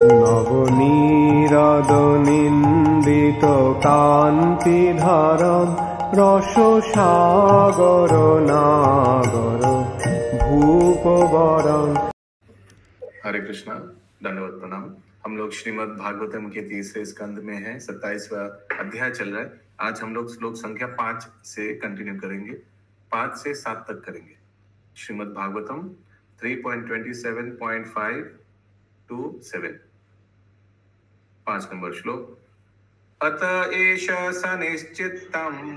নবনীরাদনিন্দিত কান্তিধারম রসসাগর নাগর भूपवरम। हरे कृष्णा, दंडवत प्रणाम। हम लोग श्रीमद् भागवतम के तीसरे स्कंद में हैं, 27वां अध्याय चल रहा है। आज हम लोग श्लोक संख्या 5 से कंटिन्यू करेंगे, 5 से 7 तक करेंगे। श्रीमद् भागवतम 3.27.5 to 7, 5 नंबर श्लोक। अत एष सनिश्चित्तम्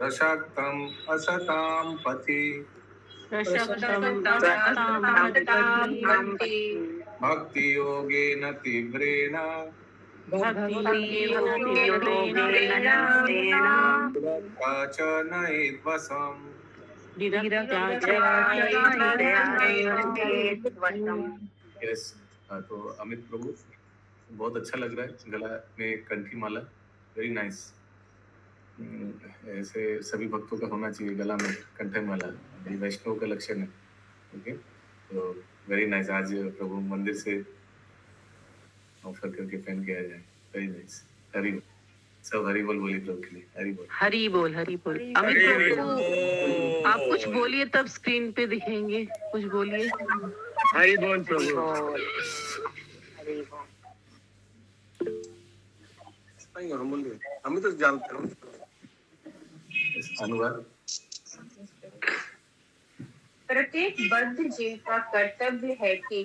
रशक्तम् असतां पथि भक्ति योगेन तीव्रेण च नैद्वसम्। यस, तो अमित प्रभु, बहुत अच्छा लग रहा है। गला में कंठी माला, वेरी नाइस। ऐसे सभी भक्तों का होना चाहिए गला में कंठी माला, वैष्णव का लक्षण है। ओके, तो वेरी नाइस। आज प्रभु मंदिर से ऑफर करके पहन के आ जाए, वेरी नाइस। हरि बोल, सब हरि बोल बोलिए प्रभु के लिए। हरि बोल, हरि बोल, हरि बोल। अमित प्रभु, आप कुछ बोलिए तब स्क्रीन पे दिखेंगे, कुछ बोलिए। हरि बोल प्रभु। हम तो जानते हैं अनुवाद। प्रत्येक बद्ध जीव का कर्तव्य है कि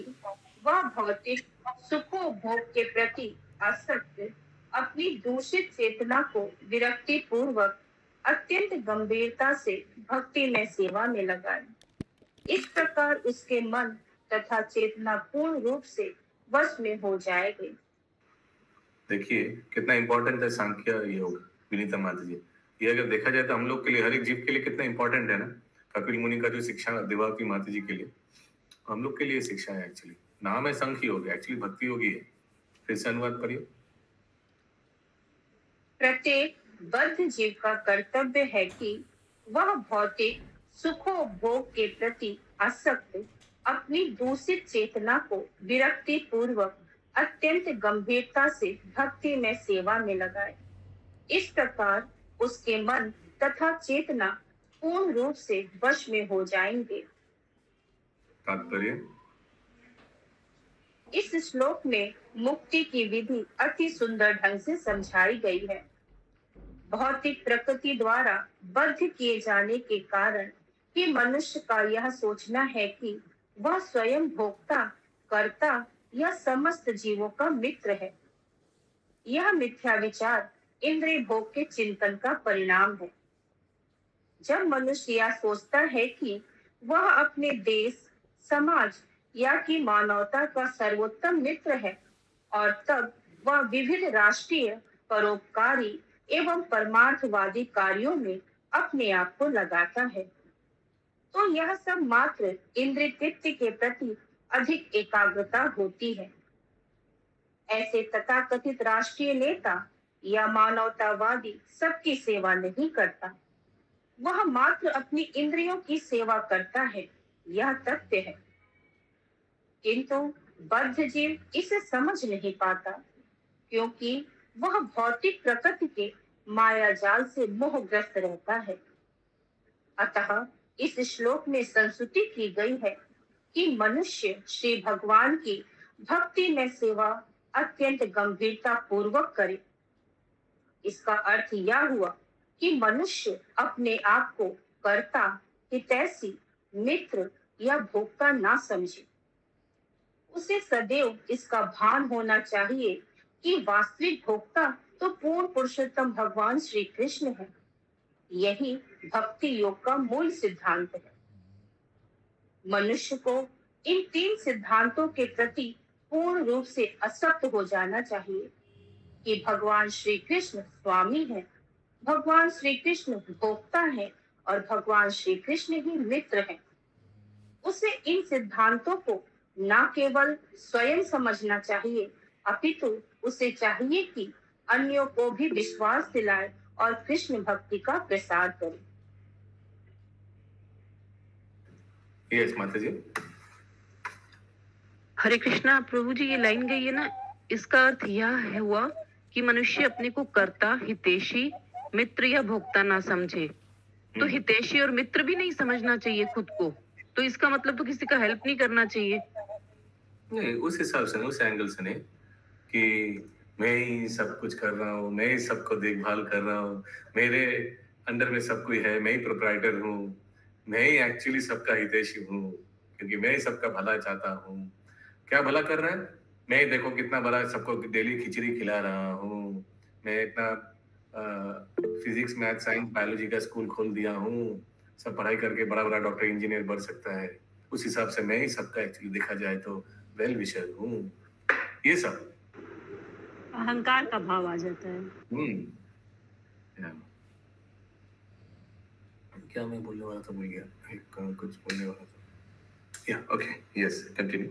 वह भौतिक सुखोपभोग के प्रति आसक्त अपनी दूषित चेतना को विरक्ति पूर्वक अत्यंत गंभीरता से भक्ति में सेवा में लगाए। इस प्रकार उसके मन तथा चेतना पूर्ण रूप से वश में हो जाएगी। देखिए कितना इंपॉर्टेंट है सांख्य योग, विनीता माता जी। ये अगर देखा जाए तो हम लोग के लिए, हर एक जीव के लिए कितना इंपॉर्टेंट है ना। कपिल मुनि का जो शिक्षा देवावती माता जी के लिए, हम लोग के लिए शिक्षा है। एक्चुअली नाम है सांख्य योग, एक्चुअली भक्ति योगी है। फिर से अनुवाद करिए। प्रत्येक बद्ध जीव का कर्तव्य है कि वह भौतिक सुखोपभोग के प्रति आसक्त अपनी दूषित चेतना को विरक्ति पूर्वक अत्यंत गंभीरता से भक्ति में सेवा में लगाए। इस प्रकार उसके मन तथा चेतना पूर्ण रूप से वश में हो जाएंगे। तात्पर्य, इस श्लोक में मुक्ति की विधि अति सुंदर ढंग से समझाई गई है। भौतिक प्रकृति द्वारा बद्ध किए जाने के कारण कि मनुष्य का यह सोचना है कि वह स्वयं भोक्ता, कर्ता या समस्त जीवों का मित्र है। यह मिथ्या विचार इंद्रिय भोग के चिंतन का परिणाम है। जब मनुष्य यह सोचता है कि वह अपने देश, समाज या कि मानवता का सर्वोत्तम मित्र है, और तब वह विविध राष्ट्रीय, परोपकारी एवं परमार्थवादी कार्यों में अपने आप को लगाता है, तो यह सब मात्र इंद्रिय तृप्ति के प्रति अधिक एकाग्रता होती है। ऐसे तथाकथित राष्ट्रीय नेता या मानवतावादी सबकी सेवा नहीं करता, वह मात्र अपनी इंद्रियों की सेवा करता है, यह तथ्य है। किंतु बद्ध जीव इसे समझ नहीं पाता, क्योंकि वह भौतिक प्रकृति के माया जाल से मोहग्रस्त रहता है। अतः इस श्लोक में संस्तुति की गई है कि मनुष्य श्री भगवान की भक्ति में सेवा अत्यंत गंभीरता पूर्वक करे। इसका अर्थ यह हुआ कि मनुष्य अपने आप को कर्ता, हितैषी, मित्र या भोक्ता ना समझे। उसे सदैव इसका भान होना चाहिए कि वास्तविक भोक्ता तो पूर्ण पुरुषोत्तम भगवान श्री कृष्ण है। यही भक्ति योग का मूल सिद्धांत है। मनुष्य को इन 3 सिद्धांतों के प्रति पूर्ण रूप से आसक्त हो जाना चाहिए कि भगवान श्री कृष्ण स्वामी है, भगवान श्री कृष्ण भोक्ता है और भगवान श्री कृष्ण ही मित्र है। उसे इन सिद्धांतों को न केवल स्वयं समझना चाहिए, अपितु उसे चाहिए कि अन्यों को भी विश्वास दिलाए और कृष्ण भक्ति का प्रसार करे। यस माता जी। हरे कृष्णा प्रभु जी, ये लाइन गई है ना, इसका अर्थ यह हुआ कि मनुष्य अपने को कर्ता, हितैषी, मित्र या भोक्ता ना समझे। तो हितैषी और मित्र भी नहीं समझना चाहिए खुद को, तो इसका मतलब तो किसी का हेल्प नहीं करना चाहिए। नहीं, उस हिसाब से नहीं, उस एंगल से नहीं कि मैं ही सब कुछ कर रहा हूँ, मैं ही सबको देखभाल कर रहा हूँ, मेरे अंडर में सब कोई है, मैं ही प्रोप्राइटर हूँ, मैं ही एक्चुअली सबका हितैषी हूँ, क्योंकि मैं ही सबका भला चाहता हूँ। क्या भला कर रहा है? मैं ही देखो कितना भला सबको डेली खिचड़ी खिला रहा हूँ, मैं इतना फिजिक्स, मैथ, साइंस, बायोलॉजी का स्कूल खोल दिया हूँ, सब पढ़ाई करके बड़ा बड़ा डॉक्टर, इंजीनियर बन सकता है। उस हिसाब से मैं ही सबका एक्चुअली देखा जाए तो वेल विशर हूँ। ये सब अहंकार का भाव आ जाता है। क्या मैं बोलने वाला था, भूल गया। कुछ बोलने वाला था। या ओके, यस, कंटिन्यू।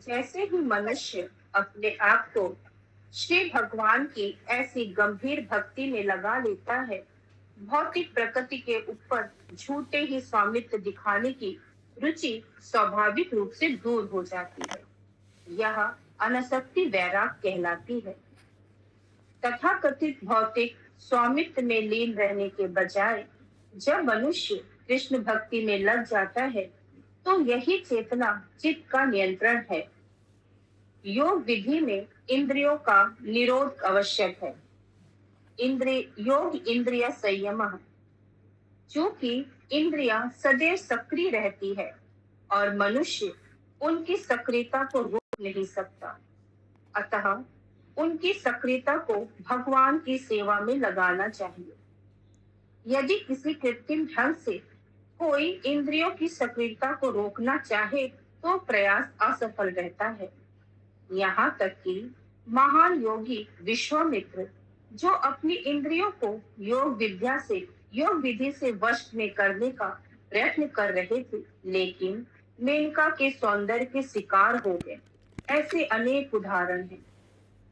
जैसे ही मनुष्य अपने आप को श्री भगवान की ऐसी गंभीर भक्ति में लगा लेता है, भौतिक प्रकृति के ऊपर झूठे ही स्वामित्व दिखाने की रुचि स्वाभाविक रूप से दूर हो जाती है। यह अनासक्ति वैराग कहलाती है। तथाकथित भौतिक स्वामित्व में लीन रहने के बजाय जब मनुष्य कृष्ण भक्ति में लग जाता है, तो यही चेतना चित्त का नियंत्रण है। योग विधि में इंद्रियों का निरोध आवश्यक है। योग इंद्रिय संयम। चूंकि इंद्रियां सदैव सक्रिय रहती है और मनुष्य उनकी सक्रियता को रोक नहीं सकता, अतः उनकी सक्रियता को भगवान की सेवा में लगाना चाहिए। यदि किसी कृत्रिम ढंग से कोई इंद्रियों की सक्रियता को रोकना चाहे तो प्रयास असफल रहता है। यहाँ तक कि महान योगी विश्वामित्र, जो अपनी इंद्रियों को योग विधि से वश में करने का प्रयत्न कर रहे थे, लेकिन मेनका के सौंदर्य के शिकार हो गए। ऐसे अनेक उदाहरण हैं।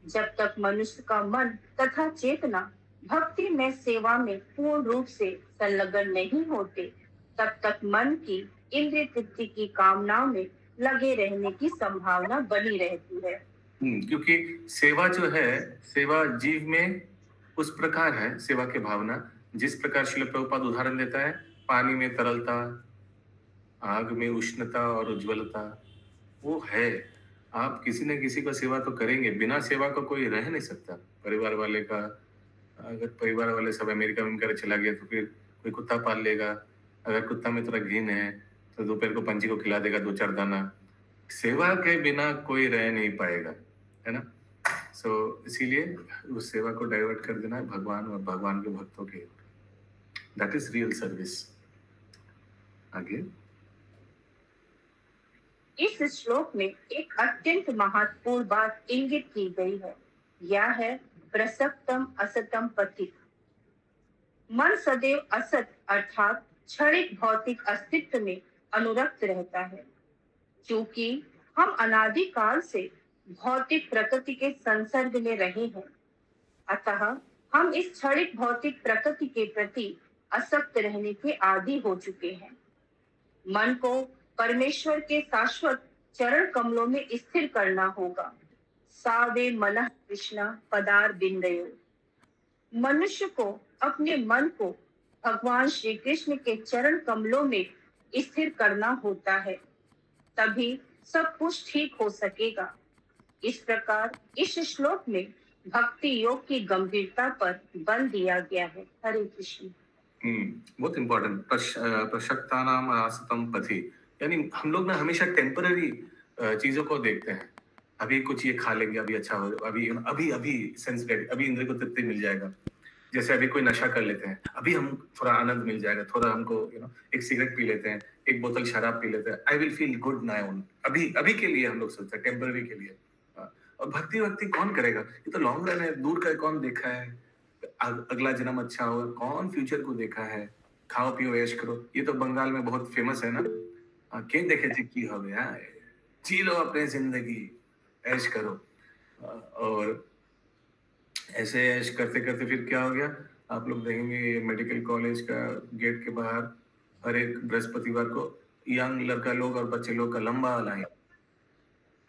जब तक मनुष्य का मन तथा चेतना भक्ति में सेवा में पूर्ण रूप से संलग्न नहीं होते, तब तक मन की इंद्रिय तृप्ति की कामनाओं में लगे रहने की संभावना बनी रहती है। क्योंकि सेवा जो है, सेवा जीव में उस प्रकार है, सेवा की भावना जिस प्रकार श्रील प्रभुपाद उदाहरण देता है, पानी में तरलता, आग में उष्णता और उज्ज्वलता, वो है। आप किसी न किसी का सेवा तो करेंगे, बिना सेवा का कोई रह नहीं सकता। परिवार वाले का, अगर परिवार वाले सब अमेरिका में कर चला गया तो फिर कोई कुत्ता पाल लेगा। अगर कुत्ता में थोड़ा घिन है तो दोपहर को पंछी को खिला देगा 2-4 दाना। सेवा के बिना कोई रह नहीं पाएगा, है ना। सो इसीलिए उस सेवा को डाइवर्ट कर देना है भगवान और भगवान के भक्तों के। That is real service. आगे इस श्लोक में एक अत्यंत महत्वपूर्ण बात इंगित की गई है। यह है प्रसक्तम असतम पथिक। मन सदैव असत अर्थात क्षणिक भौतिक अस्तित्व में अनुरक्त रहता है। क्योंकि हम अनादिकाल से भौतिक प्रकृति के संसर्ग में रहे हैं, अतः हम इस क्षणिक भौतिक प्रकृति के प्रति आसक्त रहने के आदी हो चुके हैं। मन को परमेश्वर के शाश्वत चरण कमलों में स्थिर करना होगा। सावे मनः कृष्ण पदार बिंदयो। मनुष्य को अपने मन को भगवान श्री कृष्ण के चरण कमलों में स्थिर करना होता है, तभी सब कुछ ठीक हो सकेगा। इस प्रकार इस श्लोक में भक्ति योग की गंभीरता पर बल दिया गया है। हरे कृष्ण। बहुत इम्पोर्टेंट। प्रशक्तानाम आसतम पथि, यानी हम लोग ना हमेशा टेम्पररी चीजों को देखते हैं। अभी कुछ ये खा लेंगे, अभी अच्छा हो, अभी सेंस ग्रेटिफिकेशन, अभी इंद्रिय को तृप्ति मिल जाएगा। जैसे अभी कोई नशा कर लेते हैं, अभी हम थोड़ा आनंद मिल जाएगा, थोड़ा हमको एक सिगरेट पी लेते हैं, एक बोतल शराब पी लेते हैं, I will feel good now. अभी के लिए हम लोग सोचते हैं, टेम्पररी के लिए। और भक्ति कौन करेगा? ये तो लॉन्ग रन है, दूर का कौन देखा है, अगला जन्म अच्छा होगा, कौन फ्यूचर को देखा है। खाओ पियो ऐश करो, ये तो बंगाल में बहुत फेमस है ना। के देखे थे की हो गया, जी लो अपने जिंदगी, ऐश करो। और ऐसे ऐश करते करते फिर क्या हो गया, आप लोग देखेंगे मेडिकल कॉलेज का गेट के बाहर हर एक बृहस्पतिवार को यंग लड़का लोग और बच्चे लोग का लंबा लाइन।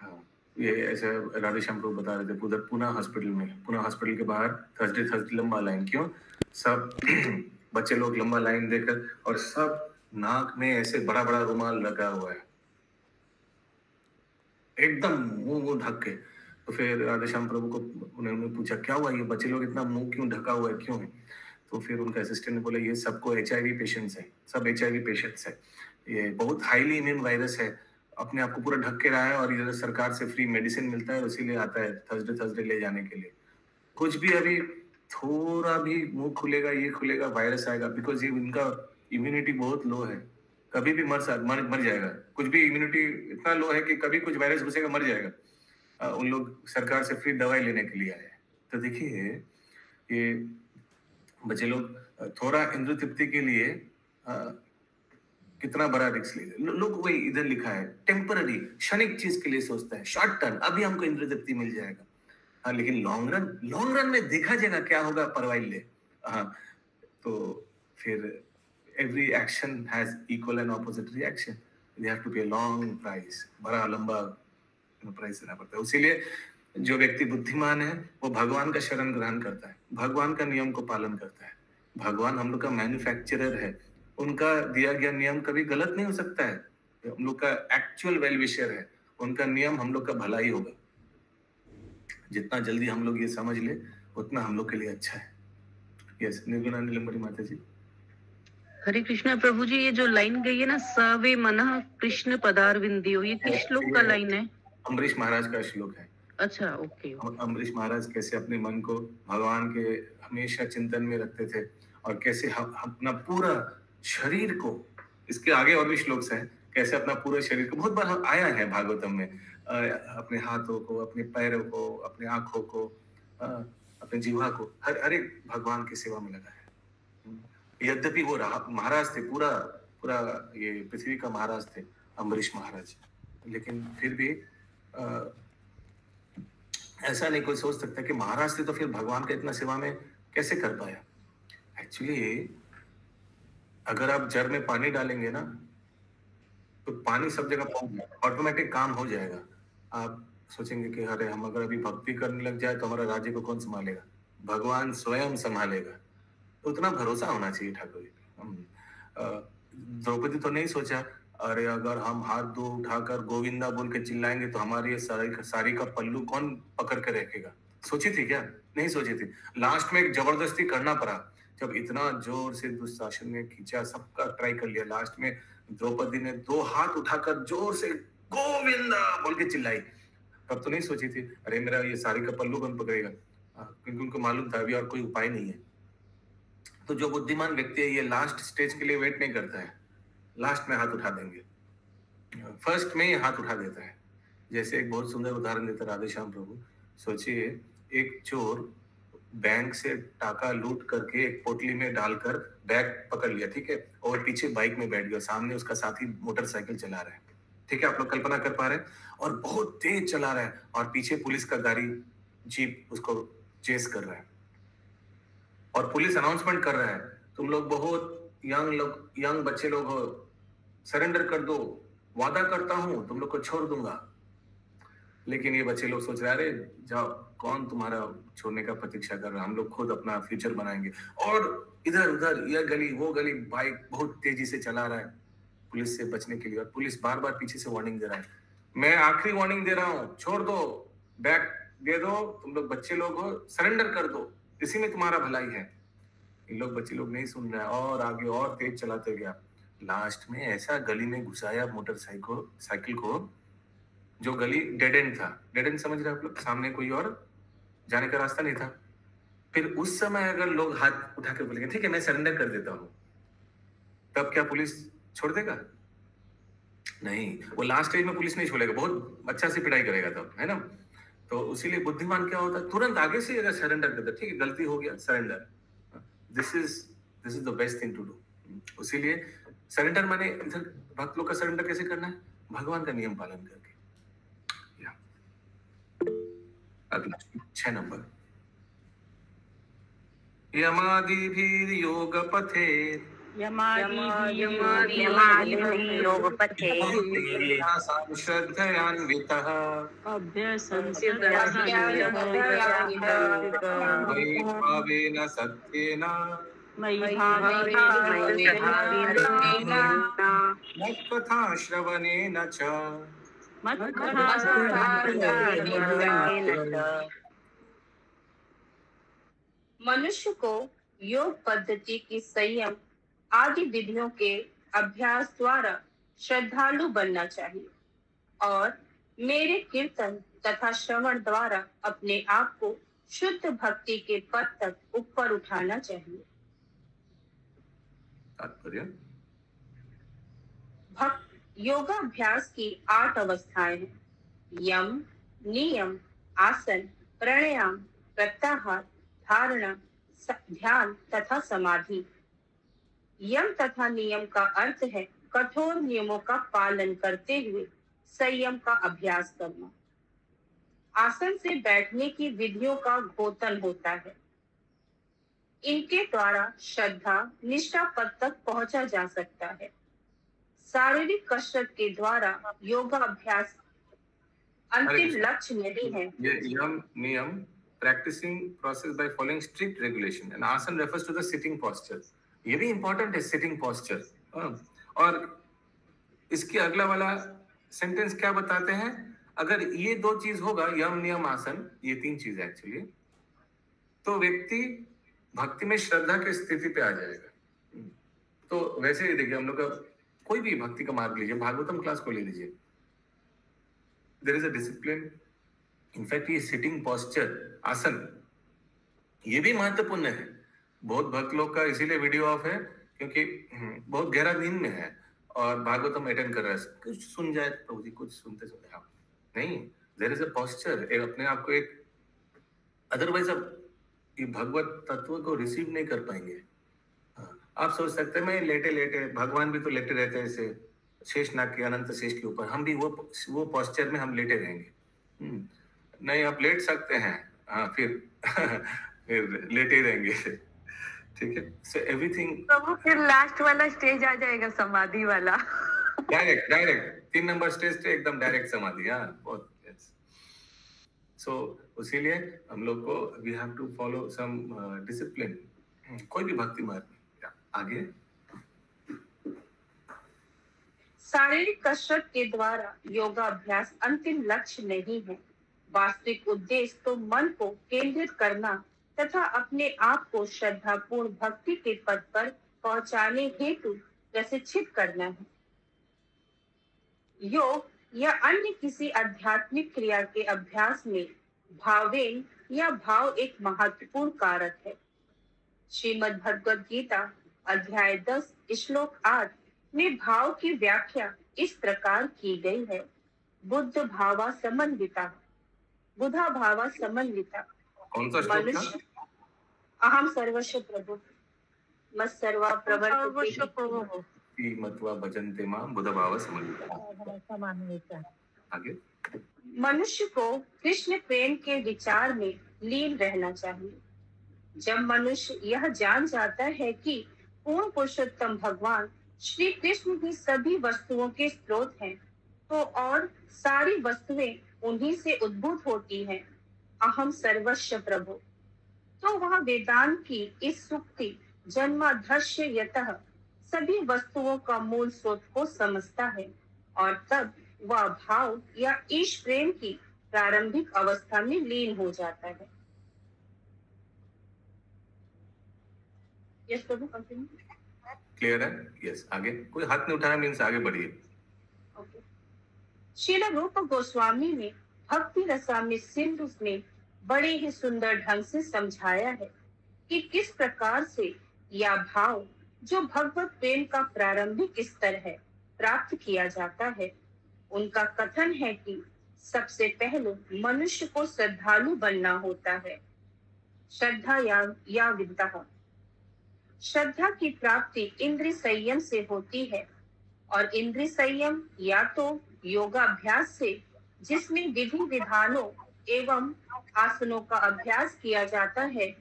हाँ, ये ऐसे राधेश्याम प्रभु बता रहे थे उधर पुणे हॉस्पिटल के बाहर थर्सडे लंबा लाइन। क्यों? सब बच्चे लोग लंबा लाइन देकर, और सब नाक में ऐसे बड़ा बड़ा रुमाल लगा हुआ है, एकदम मुंह ढक के। तो फिर राधेश्याम प्रभु को उन्होंने पूछा क्या हुआ, ये बच्चे लोग इतना मुंह क्यों ढका हुआ है, क्यों है? तो फिर उनका असिस्टेंट ने बोला ये सबको HIV पेशेंट्स है, सब HIV पेशेंट्स है, ये बहुत हाईली इम्यून वायरस है, अपने आप को पूरा ढक के रहा है, और इधर सरकार से फ्री मेडिसिन मिलता है, इसीलिए आता है थर्सडे ले जाने के लिए। कुछ भी अभी थोड़ा भी मुंह खुलेगा, ये खुलेगा, वायरस आएगा, बिकॉज ये इनका इम्यूनिटी बहुत लो है, कभी भी मर जाएगा। कुछ भी इम्यूनिटी इतना लो है कि कभी कुछ वायरस घुसेगा मर जाएगा। उन लोग सरकार से फ्री दवाई लेने के लिए आए। तो देखिए ये बच्चे लोग थोड़ा इंद्र तृप्ति के लिए कितना बड़ा रिस्क ले लोग। वही इधर लिखा है टेम्पररी, क्षणिक चीज के लिए सोचता है, शॉर्ट टर्म, अभी हमको इंद्र तृप्ति मिल जाएगा। हाँ, लेकिन लॉन्ग रन में देखा जाएगा क्या होगा, परवाह ले। हाँ, तो फिर every action has equal and opposite reaction. They have to pay a long price, बड़ा लंबा प्राइस देना पड़ता है। इसीलिए जो व्यक्ति बुद्धिमान है वो भगवान का शरण ग्रहण करता है, भगवान का नियम को पालन करता है। भगवान हम लोग का मैन्युफैक्चरर है, उनका दिया गया नियम कभी गलत नहीं हो सकता है। हम लोग का एक्चुअल वेल विशर है, उनका नियम हम लोग का भला ही होगा। जितना जल्दी हम लोग ये समझ ले उतना हम लोग के लिए अच्छा है। यस, निर्गुणा नीलंबरी माता जी। हरे कृष्णा प्रभु जी, ये जो लाइन गई है ना, सवे मनः कृष्ण पदारविंदियो, ये किस श्लोक का लाइन है? अम्बरीश महाराज का श्लोक है। अच्छा, ओके। अम्बरीश महाराज कैसे अपने मन को भगवान के हमेशा चिंतन में रखते थे, और कैसे अपना पूरा शरीर को, इसके आगे और भी श्लोक है, कैसे अपना पूरे शरीर को, बहुत बार आया है भागवतम में, अपने हाथों को, अपने पैरों को, अपने आंखों को, अपने जीवा को, हर एक भगवान की सेवा में लगा है। यद्यपि वो महाराज थे, पूरा ये पृथ्वी का महाराज थे अम्बरीश महाराज, लेकिन फिर भी ऐसा नहीं कोई सोच सकता कि महाराज थे तो फिर भगवान का इतना सेवा में कैसे कर पाया। एक्चुअली अगर आप जर में पानी डालेंगे ना तो पानी सब जगह पहुंच जाएगा, ऑटोमेटिक काम हो जाएगा। आप सोचेंगे कि अरे हम अगर अभी भक्ति करने लग जाए तो हमारा राज्य को कौन संभालेगा, भगवान स्वयं संभालेगा। तो उतना भरोसा होना चाहिए ठाकुर जी। द्रौपदी तो नहीं सोचा अरे अगर हम हाथ दो उठाकर गोविंदा बोल के चिल्लाएंगे तो हमारी ये साड़ी का पल्लू कौन पकड़ के रखेगा। सोची थी क्या? नहीं सोची थी। लास्ट में एक जबरदस्ती करना पड़ा, जब इतना जोर से दुशासन ने खींचा, सबका ट्राई कर लिया, लास्ट में द्रौपदी ने 2 हाथ उठाकर जोर से गोविंदा बोल के चिल्लाई। तब तो नहीं सोची थी अरे मेरा ये साड़ी का पल्लू कौन पकड़ेगा, क्योंकि उनको मालूम था अभी और कोई उपाय नहीं है। तो जो बुद्धिमान व्यक्ति है ये लास्ट स्टेज के लिए वेट नहीं करता है, लास्ट में हाथ उठा देंगे, फर्स्ट में ही हाथ उठा देता है। जैसे एक बहुत सुंदर उदाहरण देता राधेश्याम प्रभु। सोचिए एक चोर बैंक से टाका लूट करके एक पोटली में डालकर बैग पकड़ लिया, ठीक है, और पीछे बाइक में बैठ गया, सामने उसका साथी मोटरसाइकिल चला रहा है, ठीक है, आप लोग कल्पना कर पा रहे हैं, और बहुत तेज चला रहा है, और पीछे पुलिस का गाड़ी जीप उसको चेस कर रहा है, और पुलिस अनाउंसमेंट कर रहा है तुम लोग बहुत यंग बच्चे लोग हो, सरेंडर कर दो, वादा करता हूं तुम लोग को छोड़ दूंगा। लेकिन ये बच्चे लोग सोच रहे अरे जाओ, कौन तुम्हारा छोड़ने का प्रतीक्षा कर रहा है, हम लोग खुद अपना फ्यूचर बनाएंगे। और इधर उधर यह गली वो गली बाइक बहुत तेजी से चला रहा है पुलिस से बचने के लिए, और पुलिस बार बार पीछे से वार्निंग दे रहा है, मैं आखिरी वार्निंग दे रहा हूँ, छोड़ दो, बैग दे दो, तुम लोग बच्चे लोग हो, सरेंडर कर दो, इसी में तुम्हारा भलाई है। इन लोग बच्चे लोग नहीं सुन रहे, और आगे और तेज चलाते गया। लास्ट में ऐसा गली में घुसाया मोटरसाइकिल को, जो गली डेड एंड था। डेड एंड समझ रहे आप लोग, सामने कोई और जाने का रास्ता नहीं था। फिर उस समय अगर लोग हाथ उठा कर बोलेंगे ठीक है मैं सरेंडर कर देता हूं, तब क्या पुलिस छोड़ देगा? नहीं, वो लास्ट स्टेज में पुलिस नहीं छोड़ेगा, बहुत अच्छा से पिटाई करेगा तब, है ना। तो इसीलिए बुद्धिमान क्या होता है, तुरंत आगे से अगर सरेंडर कर दे, ठीक है गलती हो गया, surrender, this is the best thing to do. इसीलिए सरेंडर माने इधर भक्त लोग का सरेंडर कैसे करना है, भगवान का नियम पालन करके। 6 नंबर, यमादिभिर्योग पथे योगपथे श्रद्धयान्वितः मयि भावेन सत्येन मत्कथा श्रवणेन च मनुष्य को योग पद्धति की संयम आदि विधियों के अभ्यास द्वारा श्रद्धालु बनना चाहिए और मेरे कीर्तन तथा श्रवण द्वारा अपने आप को शुद्ध भक्ति के पद तक ऊपर उठाना चाहिए। तात्पर्य योगाभ्यास की 8 अवस्थाएं हैं। यम, नियम, आसन, प्राणायाम, प्रत्याहार, धारणा, ध्यान तथा समाधि। यम तथा नियम का अर्थ है कठोर नियमों का पालन करते हुए संयम का अभ्यास करना। आसन से बैठने की विधियों का घोतन होता है। इनके द्वारा श्रद्धा निष्ठा पद तक पहुंचा जा सकता है। शारीरिक कसरत के द्वारा योगाभ्यास अंतिम लक्ष्य नहीं है। ये यम नियम practicing process by following strict regulation and asan refers to the sitting posture. ये भी important है sitting posture। और इसके अगला वाला सेंटेंस क्या बताते हैं? अगर ये 2 चीज होगा, यम नियम आसन, ये 3 चीज एक्चुअली, तो व्यक्ति भक्ति में श्रद्धा की स्थिति पे आ जाएगा। तो वैसे ही देखिए, हम लोग का कोई भी भक्ति का मार्ग लीजिए, भागवतम क्लास को ले लीजिए, there is a discipline. In fact ये सिटिंग पोस्चर आसन ये भी महत्वपूर्ण है। बहुत भक्त लोग का इसीलिए वीडियो ऑफ है क्योंकि बहुत गहरा नींद में है और भागवतम अटेंड कर रहा है, कुछ सुन जाए प्रभु जी, कुछ सुनते सुनते। हाँ नहीं, देयर इज अ पोस्चर, एक अपने आप को एक, अदरवाइज आप ये भगवत तत्व को रिसीव नहीं कर पाएंगे। आप सोच सकते हैं मैं लेटे लेटे, भगवान भी तो लेटे रहते हैं ऐसे शेषनाग के, अनंत शेष के ऊपर, हम भी वो पोस्चर में हम लेटे रहेंगे। नहीं, आप लेट सकते हैं, हाँ फिर लेटे रहेंगे, ठीक है। सो एवरीथिंग, तो फिर लास्ट वाला स्टेज आ जाएगा, समाधि वाला। डायरेक्ट 3 नंबर स्टेज पे एकदम डायरेक्ट समाधि। हाँ बहुत। सो उसीलिए हम लोग को we have to follow some discipline, कोई भी भक्ति मार्ग में। आगे शारीरिक कसरत के द्वारा योगाभ्यास अंतिम लक्ष्य नहीं है। वास्तविक उद्देश्य तो मन को केंद्रित करना तथा अपने आप को श्रद्धापूर्ण भक्ति के पद पर पहुंचाने हेतु प्रशिक्षित करना है। योग या अन्य किसी आध्यात्मिक क्रिया के अभ्यास में भावेन या भाव एक महत्वपूर्ण कारक है। श्रीमद् भगवद गीता अध्याय 10 श्लोक 8 में भाव की व्याख्या इस प्रकार की गई है। बुद्ध भावा समन्विता, बुधा भावा समन्विता। कौन सा श्लोक था? अहम सर्वस्व प्रभु मत सर्वा प्रवर्तते मत्वा भजन्ते मां बुध भाव समन्विता। आगे मनुष्य को कृष्ण प्रेम के विचार में लीन रहना चाहिए। जब मनुष्य यह जान जाता है कि पूर्ण पुरुषोत्तम भगवान श्री कृष्ण ही सभी वस्तुओं के स्रोत हैं, तो और सारी वस्तुएं उन्हीं से उद्भूत होती हैं, अहम सर्वस्व प्रभु, तो वह वेदांत की इस सुक्ति जन्माधर्ष्य यतः सभी वस्तुओं का मूल स्रोत को समझता है और तब वह भाव या ईश प्रेम की प्रारंभिक अवस्था में लीन हो जाता है। यस प्रभु, कंटिन्यू। क्लियर है? यस, आगे कोई हाथ नहीं उठाया मीन्स आगे बढ़िए। ओके। श्रील रूप गोस्वामी ने भक्ति रसामृत सिंधु में बड़े ही सुंदर ढंग से समझाया है कि किस प्रकार से यह भाव जो भगवत प्रेम का प्रारंभिक स्तर है प्राप्त किया जाता है। उनका कथन है कि सबसे पहले मनुष्य को श्रद्धालु बनना होता है। श्रद्धा या विद्या, श्रद्धा की प्राप्ति इंद्रिय संयम से होती है और इंद्रिय संयम या तो योगाभ्यास से, जिसमें विधि विधानों एवं आसनों का अभ्यास किया जाता है,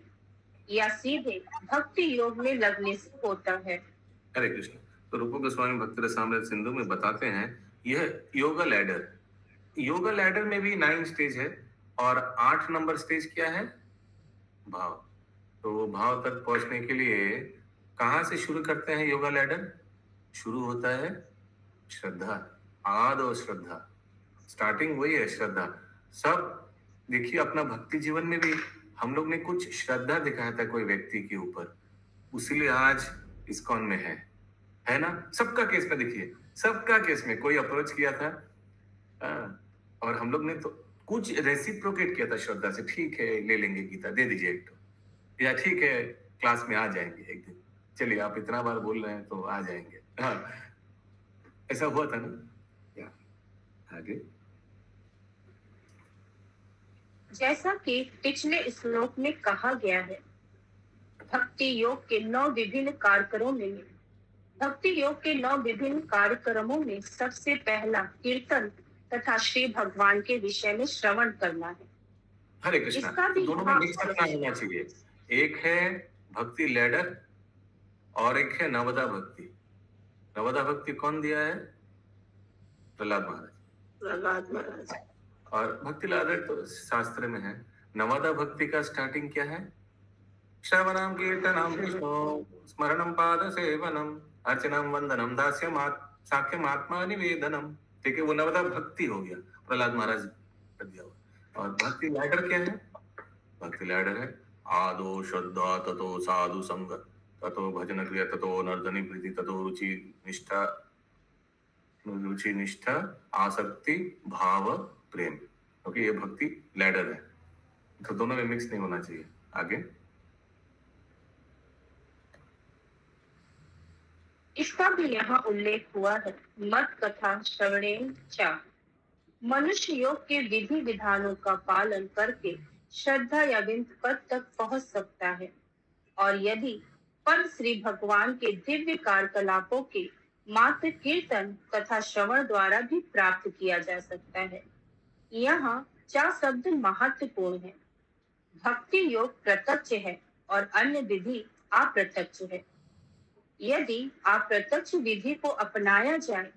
या सीधे भक्ति योग में लगने से होता है। हरे कृष्ण। तो रूप गोस्वामी भक्ति रसामृत सिंधु में बताते हैं यह योगा लैडर, योगा लैडर में भी 9 स्टेज है और 8 नंबर स्टेज क्या है? भाव। तो भाव तक पहुंचने के लिए कहां से शुरू करते हैं योगा लैडर? शुरू होता है श्रद्धा, आदो श्रद्धा, स्टार्टिंग वही है श्रद्धा। सब देखिए अपना भक्ति जीवन में भी हम लोग ने कुछ श्रद्धा दिखाया था कोई व्यक्ति के ऊपर, उसीलिए आज इस्कॉन में है ना? सबका केस में देखिए, सबका केस में कोई अप्रोच किया था और हम लोग ने तो कुछ रेसिप्रोकेट किया था श्रद्धा से, ठीक है ले लेंगे गीता, दे दीजिए एक तो, या ठीक है क्लास में आ जाएंगे एक दिन, चलिए आप इतना बार बोल रहे हैं तो आ जाएंगे। हाँ, ऐसा हुआ था ना? या आगे जैसा कि पिछले श्लोक में कहा गया है, भक्ति योग के 9 विभिन्न कार्यक्रमों में सबसे पहला कीर्तन तथा श्री भगवान के विषय में श्रवण करना है। हरे कृष्णा। इसका भी दोनों में मिक्स करना होना चाहिए। एक है भक्ति लैडर और एक है नवदा भक्ति। नवदा भक्ति कौन दिया है? प्रहलाद महाराज। और भक्ति लैडर तो शास्त्र में है। नवदा भक्ति का स्टार्टिंग क्या है? श्रवणम कीर्तनम विष्णु स्मरणम पाद सेवनम अर्चनम वंदनम दास्यम साक्ष्यम आत्मा निवेदनम। ठीक है, वो नवदा भक्ति हो गया, प्रहलाद महाराज कर दिया हुआ। और भक्ति लैडर क्या है? भक्ति लैडर है आदो श्रद्धा ततो साधु संग ततो भजन क्रिया ततो नर्दनी प्रीति ततो रुचि निष्ठा आसक्ति भाव प्रेम। ओके, ये भक्ति लैडर है, तो दोनों में मिक्स नहीं होना चाहिए। आगे इसका भी यहाँ उल्लेख हुआ है, मत कथा श्रवणेन च। मनुष्य योग के विधि विधानों का पालन करके श्रद्धा या विंद पद तक पहुंच सकता है, और यदि पद श्री भगवान के दिव्य कार्यकलापों के मात्र कीर्तन तथा श्रवण द्वारा भी प्राप्त किया जा सकता है। यहाँ 4 शब्द महत्वपूर्ण है। भक्ति योग प्रत्यक्ष है और अन्य विधि अप्रत्यक्ष है। यदि अप्रत्यक्ष विधि को अपनाया जाए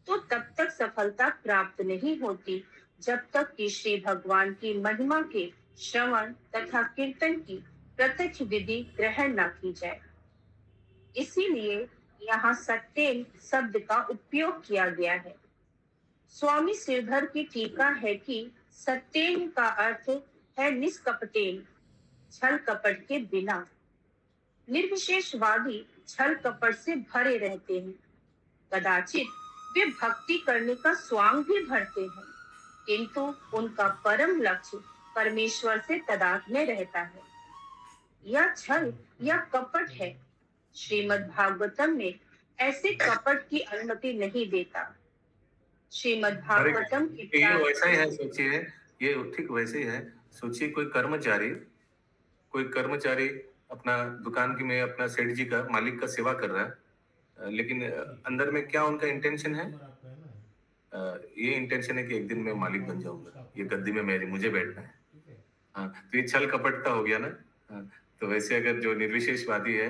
तो तब तक सफलता प्राप्त नहीं होती जब तक कि श्री भगवान की महिमा के श्रवण तथा कीर्तन की प्रत्यक्ष विधि ग्रहण न की जाए। इसीलिए यहाँ सत्येन शब्द का उपयोग किया गया है। स्वामी श्रीधर की टीका है कि सत्येन का अर्थ है निष्कपटेन, छल कपट के बिना। निर्विशेषवादी छल कपट से भरे रहते हैं। कदाचित वे भक्ति करने का स्वांग भी भरते हैं, किंतु उनका परम लक्ष्य परमेश्वर से तादात्म्य में रहता है। यह छल या कपट है। श्रीमद् भागवतम में ऐसे कपट की अनुमति नहीं देता। श्रीमद् भागवतम की ये वैसा ही है, सोचिए ये ठीक वैसे ही है। सोचिए कोई कर्मचारी अपना दुकान की में अपना सेठ जी का मालिक का सेवा कर रहा है, लेकिन अंदर में क्या उनका इंटेंशन है? ये इंटेंशन है कि एक दिन मैं मालिक बन जाऊंगा, ये गद्दी में मुझे बैठना है। हाँ, तो ये छल कपटता हो गया ना। हाँ, तो वैसे अगर जो निर्विशेषवादी है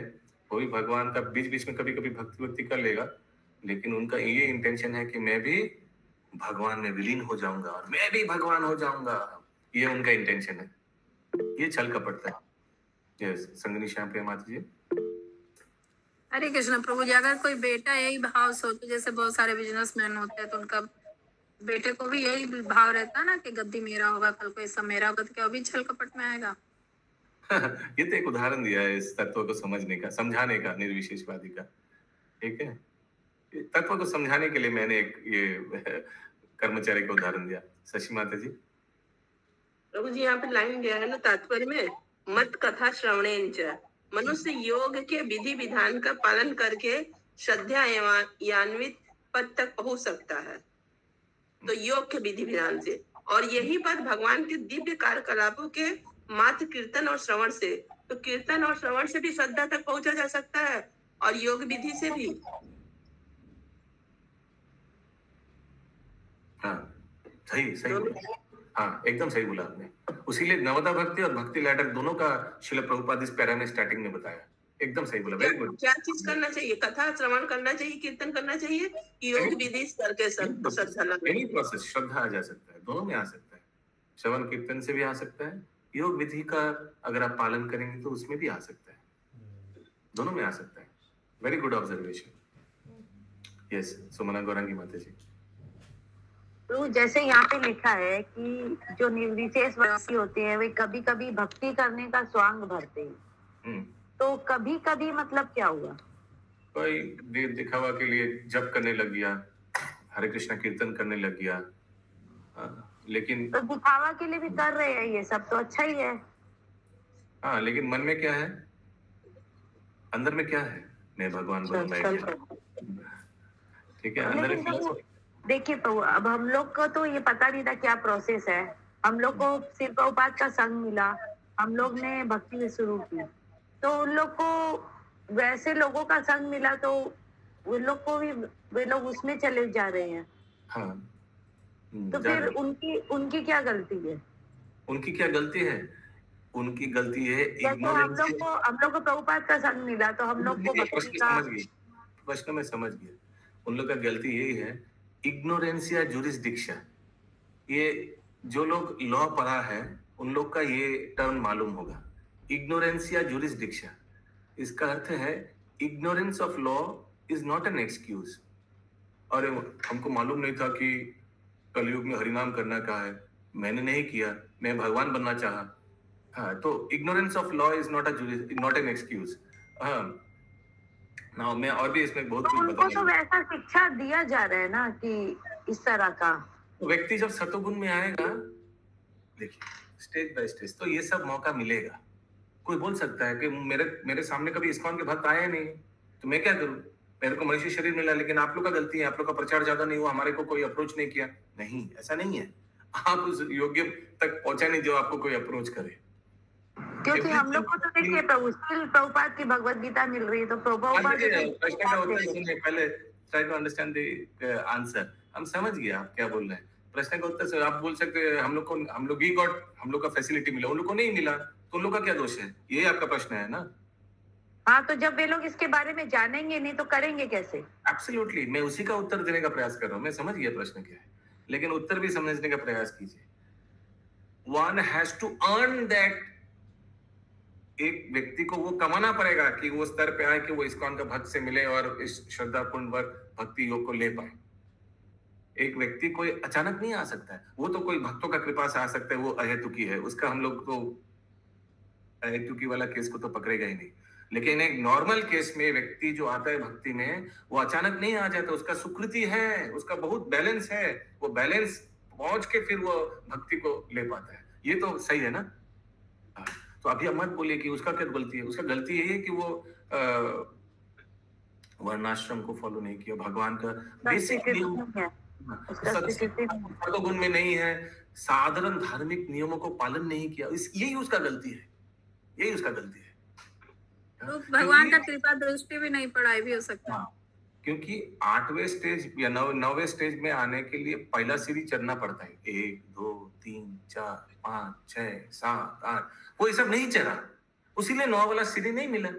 वो भी भगवान का बीच बीच में कभी कभी भक्ति कर लेगा, लेकिन उनका ये इंटेंशन है कि मैं भी भगवान में विलीन हो जाऊंगा और मैं भी भगवान हो जाऊंगा, ये उनका इंटेंशन है। ये छल कपटता है। यस, संगनी श्याम प्रिया माता जी। हरे कृष्ण प्रभु जी। अगर कोई बेटा यही भाव सोचे, जैसे बहुत सारे बिजनेसमैन होते हैं तो उनका बेटे को भी यही भाव रहता है ना कि गद्दी मेरा होगा, कल को ऐसा मेरा होगा, तो क्या वो भी छल कपट में आएगा? ये तो एक उदाहरण दिया है इस तत्व को समझने का, समझाने का, निर्विशेषवादी का। ठीक है, तत्व को समझाने के लिए मैंने एक ये कर्मचारी का उदाहरण दिया। शशि माता जी। प्रभु जी, यहाँ पे लाइन दिया है ना तात्पर्य में, मत कथा श्रवणेन च। मनुष्य योग के विधि विधान का पालन करके श्रद्धा यान्वित पद तक पहुंच सकता है, तो योग के विधि विधान से। और यही पद भगवान के दिव्य कार्यकलापों के मात्र कीर्तन और श्रवण से। तो कीर्तन और श्रवण से भी श्रद्धा तक पहुंचा जा सकता है और योग विधि से भी। हाँ, सही बोला। हाँ, एकदम सही बोला आपने। उसीलिए नवदा भक्ति और भक्ति लैडर दोनों का श्रील प्रभुपाद इस पैरा में स्टार्टिंग में बताया। एकदम सही बोला, वेरी गुड। क्या चीज करना चाहिए? कथा श्रवण करना चाहिए, कीर्तन करना चाहिए, योग विधि करके श्रद्धा लाना? एनी प्रोसेस, श्रद्धा आ जा सकता है, दोनों में आ सकता है। श्रवण कीर्तन से भी आ सकता है, योग विधि का अगर आप पालन करेंगे तो उसमें भी आ सकता है, दोनों में आ सकता है। Very good observation. Yes, Sumana Gaurangi माता जी। तो जैसे यहाँ पे लिखा है कि जो निर्विशेष व्यक्ति होते हैं वे कभी कभी भक्ति करने का स्वांग भरते हैं, तो कभी कभी मतलब क्या हुआ? कोई दिखावा के लिए जप करने लग गया, हरे कृष्णा कीर्तन करने लग गया, लेकिन तो दिखावा के लिए भी कर रहे हैं ये सब, तो अच्छा ही है। हाँ, लेकिन मन में क्या है, अंदर में क्या है, मैं भगवान बनूंगा, ठीक है, अंदर में। देखिए प्रभु, अब हम लोग को तो ये पता नहीं था क्या प्रोसेस है, हम लोग को सिर्फ प्रभुपाद का संग मिला, हम लोग ने भक्ति शुरू की, तो उन लोग को वैसे लोगों का संग मिला, तो उन लोग को भी वे लोग उसमें चले जा रहे हैं। हाँ, तो फिर उनकी क्या गलती है? उनकी क्या गलती है? उनकी गलती है हम लोग को प्रभुपाद का संग मिला, तो हम लोग को प्रश्न में समझ गया। उन लोग का गलती यही है, इग्नोरेंस या जुरिस्डिक्शन। ये जो लोग लॉ पढ़ा है उन लोग का ये टर्म मालूम होगा, इग्नोरेंस या जुरिस्डिक्शन। इसका अर्थ है ignorance of law is not an excuse. और हमको मालूम नहीं था कि कलयुग में हरिनाम करना क्या है, मैंने नहीं किया, मैं भगवान बनना चाहा। हाँ, तो ignorance of law is not an excuse. हाँ, ना मैं और भी इसमें बहुत कुछ उनको तो वैसा शिक्षा दिया जा रहा है ना कि इस तरह का व्यक्ति जब सतोगुण में आएगा, देखिए स्टेज बाय स्टेज, तो ये सब मौका मिलेगा। कोई बोल सकता है कि मेरे सामने कभी इस्कॉन के भक्त आए नहीं, तो मैं क्या करूं, मेरे को मनुष्य शरीर मिला, लेकिन आप लोग का गलती है, आप लोग का प्रचार ज्यादा नहीं हुआ, हमारे को कोई अप्रोच नहीं किया। नहीं, ऐसा नहीं है, आप उस योग्य तक पहुंचा नहीं जो आपको कोई अप्रोच करे। क्योंकि हम लोग को तो देखिए प्रभुपाद की भगवत गीता मिल रही है, तो प्रभुपाद प्रश्न का उत्तर सुनिए पहले, try to understand the answer. हम समझ गए आप क्या बोल रहे हैं। प्रश्न का उत्तर से आप बोल सकते हैं हम लोग का फैसिलिटी मिला, उन लोग को नहीं मिला, तो उन लोग का क्या दोष है, ये आपका प्रश्न है ना। हाँ, तो जब वे लोग इसके बारे में जानेंगे नहीं तो करेंगे कैसे? एब्सोल्युटली, मैं उसी का उत्तर देने का प्रयास कर रहा हूँ। मैं समझ गया प्रश्न क्या है, लेकिन उत्तर भी समझने का प्रयास कीजिए। One has to earn that. एक व्यक्ति को वो कमाना पड़ेगा कि वो स्तर पे आए कि वो इस्कॉन का भक्त से मिले और इस श्रद्धापूर्ण भक्ति योग को ले पाए। एक व्यक्ति कोई अचानक नहीं आ सकता है, वो तो कोई भक्तों का कृपा से आ सकता है, वो अहेतुकी है, उसका हम लोग तो अहेतुकी वाला केस को तो पकड़ेगा ही नहीं। लेकिन एक नॉर्मल केस में व्यक्ति जो आता है भक्ति में, वो अचानक नहीं आ जाता, उसका सुकृति है, उसका बहुत बैलेंस है, वो बैलेंस पहुंच के फिर वो भक्ति को ले पाता है। ये तो सही है ना। तो अभी आप मत बोलिए कि उसका क्या गलती है। उसका गलती यही है कि वो वर्णाश्रम को फॉलो नहीं किया, भगवान का बेसिक नियम गुण में नहीं है, साधारण धार्मिक नियमों को पालन नहीं किया, यही उसका गलती है, यही उसका गलती है। तो भगवान का कृपा दृष्टि भी नहीं पढ़ाई भी हो सकता है। क्योंकि 8वें स्टेज या 9वें स्टेज में आने के लिए पहला सीढ़ी चढ़ना पड़ता है, 1 2 3 4 5 6 7 8, वो ये सब नहीं चढ़ा, उसीलिए 9 वाला सीढ़ी नहीं मिला।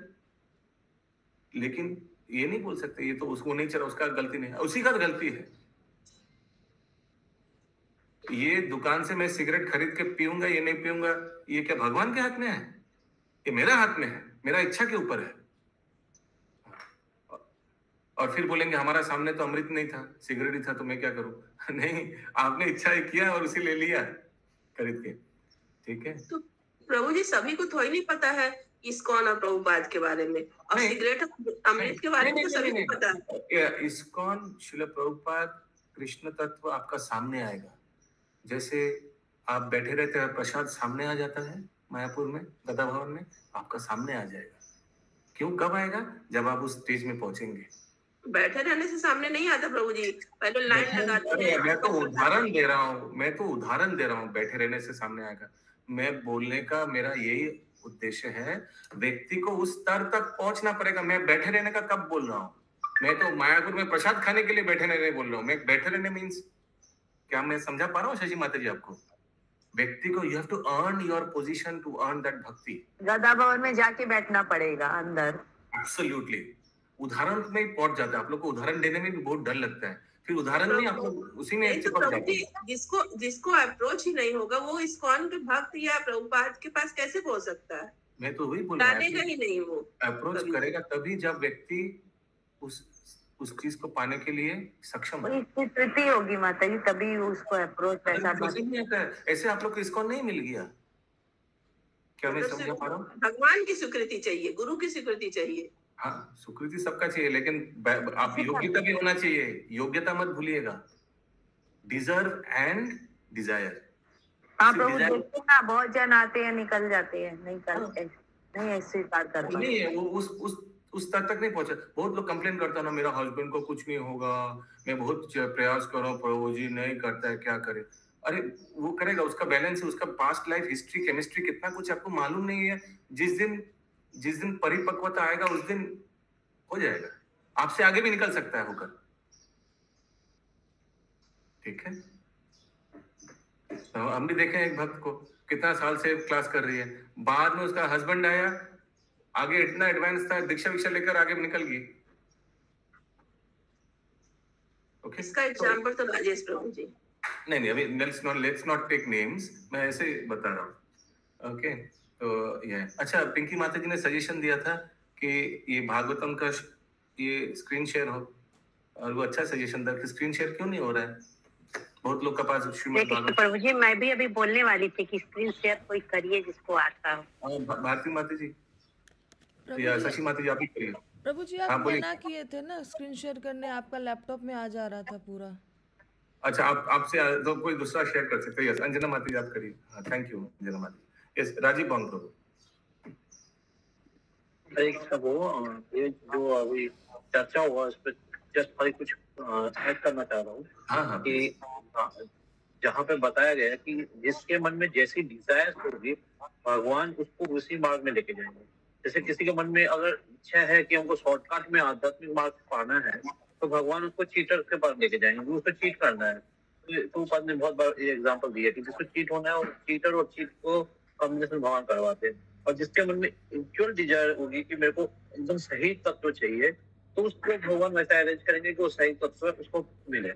लेकिन ये नहीं बोल सकते ये तो उसको नहीं चढ़ा, उसका गलती नहीं है, उसी का गलती है। ये दुकान से मैं सिगरेट खरीद के पीऊंगा, ये नहीं पीऊंगा, ये क्या भगवान के हाथ में है? ये मेरा हाथ में है, मेरा इच्छा के ऊपर है। और फिर बोलेंगे हमारा सामने तो अमृत नहीं था, सिगरेट ही था, तो मैं क्या करूं? नहीं, आपने इच्छा किया और उसे ले लिया खरीद के, ठीक है। तो प्रभु जी, सभी को थोड़ी नहीं पता है इस्कॉन और प्रभुपाद के बारे में, और सिगरेट अमृत के बारे में तो सभी को पता है। इस्कॉन, श्रील प्रभुपाद, कृष्ण तत्व आपका सामने आएगा। जैसे आप बैठे रहते हैं, प्रसाद सामने आ जाता है मायापुर में, गदा भवन में, आपका सामने आ जाएगा। क्यों, कब आएगा? जब आप उस स्टेज में पहुंचेंगे। बैठे रहने से सामने नहीं आता प्रभु जी, पहले लाइन लगाते हैं। मैं तो उदाहरण दे रहा हूँ, बैठे रहने से सामने आएगा। मैं बोलने का मेरा यही उद्देश्य है, व्यक्ति को उस स्तर तक पहुंचना पड़ेगा। मैं बैठे रहने का कब बोल रहा हूँ? मैं तो मायापुर में प्रसाद खाने के लिए बैठे रहने बोल रहा हूँ। मैं बैठे रहने मीन्स क्या, मैं समझा पा रहा हूँ शशि माता जी आपको? व्यक्ति को you have to earn your position to earn that भक्ति। गदा भवन में जाके बैठना पड़ेगा अंदर, एब्सोल्युटली उदाहरण में ही पहुंच जाता है। आप लोग को उदाहरण देने में भी बहुत डर लगता है, फिर उदाहरण में आप लोग उसी में नहीं तो चिपक प्रभु जाते जी, हैं। जिसको अप्रोच ही नहीं होगा वो इस्कॉन के भक्त या प्रभुपाद के पास कैसे पहुंच सकता है? मैं तो वही बोल रहा जानेगा ही नहीं वो। अप्रोच करेगा तभी जब व्यक्ति उस चीज को पाने के लिए सक्षम है। स्वीकृति होगी माता जी, तभी उसको अप्रोच ऐसा नहीं आता है। ऐसे आप लोग को इसको नहीं मिल गया क्या? मैं मतलब समझा पा रहा हूँ। भगवान की स्वीकृति चाहिए, गुरु की स्वीकृति चाहिए। हाँ, स्वीकृति सबका चाहिए, लेकिन आप योग्यता भी होना चाहिए। योग्यता मत भूलिएगा। Deserve and desire. हाँ प्रभु, देखते ना बहुत जन आते हैं निकल जाते हैं, नहीं करते, नहीं स्वीकार करते। नहीं है वो उस तक नहीं पहुंचा। बहुत लोग कंप्लेन करता है ना, मेरा हस्बैंड को कुछ नहीं होगा, मैं बहुत प्रयास कर रहा हूँ, प्रभु जी नहीं करता है, क्या करे? अरे वो करेगा, उसका बैलेंस है, उसका पास्ट लाइफ हिस्ट्री, केमिस्ट्री, कितना कुछ आपको मालूम नहीं है। जिस दिन परिपक्वता आएगा उस दिन हो जाएगा। आपसे आगे भी निकल सकता है होकर। ठीक है, तो हम भी देखे एक भक्त को कितना साल से क्लास कर रही है, बाद में उसका हस्बैंड आया, आगे इतना एडवांस था, दीक्षा विक्षा लेकर आगे निकल गई। ओके, इसका एग्जांपल तो राजेश प्रभु जी। नहीं अभी लेट्स नॉट टेक नेम्स, मैं ऐसे ही बता रहा हूँ। ओके, तो ये अच्छा, पिंकी माता जी ने सजेशन दिया था कि ये भागवतम का ये स्क्रीन शेयर हो, और वो अच्छा सजेशन था कि स्क्रीन शेयर क्यों नहीं हो रहा है। बहुत लोग के पास श्रीमद् भागवत। प्रभु जी मैं भी अभी बोलने वाली थी कि स्क्रीन शेयर कोई करिए जिसको आता हो। भारती माता जी या शशि माता जी आप ही करिए। प्रभु जी आप मना किए थे ना स्क्रीन शेयर करने, आपका लैपटॉप में आ जा रहा था पूरा। अच्छा, आपसे तो कोई दूसरा शेयर कर सकते हैं। यस, अंजना माता जी आप करिए। हाँ, थैंक यू अंजना माता। यस, राजीव बांग प्रभु। ये जो अभी चर्चा हुआ उस पर जस्ट भाई कुछ ऐड करना चाह रहा हूँ। हाँ, कि जहाँ पे बताया गया कि जिसके मन में जैसी डिजायर होगी भगवान उसको उसी मार्ग में लेके जाएंगे। जैसे किसी के मन में अगर इच्छा है कि हमको शॉर्टकट में आध्यात्मिक मार्ग पाना है तो भगवान उसको चीटर के पास लेके जाएंगे, उसको चीट करना है। तो पद ने बहुत बार ये एग्जांपल दिया कि जिसको चीट होना है और चीटर और चीट को कॉम्बिनेशन भगवान करवाते हैं। और जिसके मन में एक्चुअल डिजायर होगी कि मेरे को एकदम सही तत्व चाहिए तो उसको भगवान वैसा अरेंज करेंगे कि वो सही तत्व उसको मिले।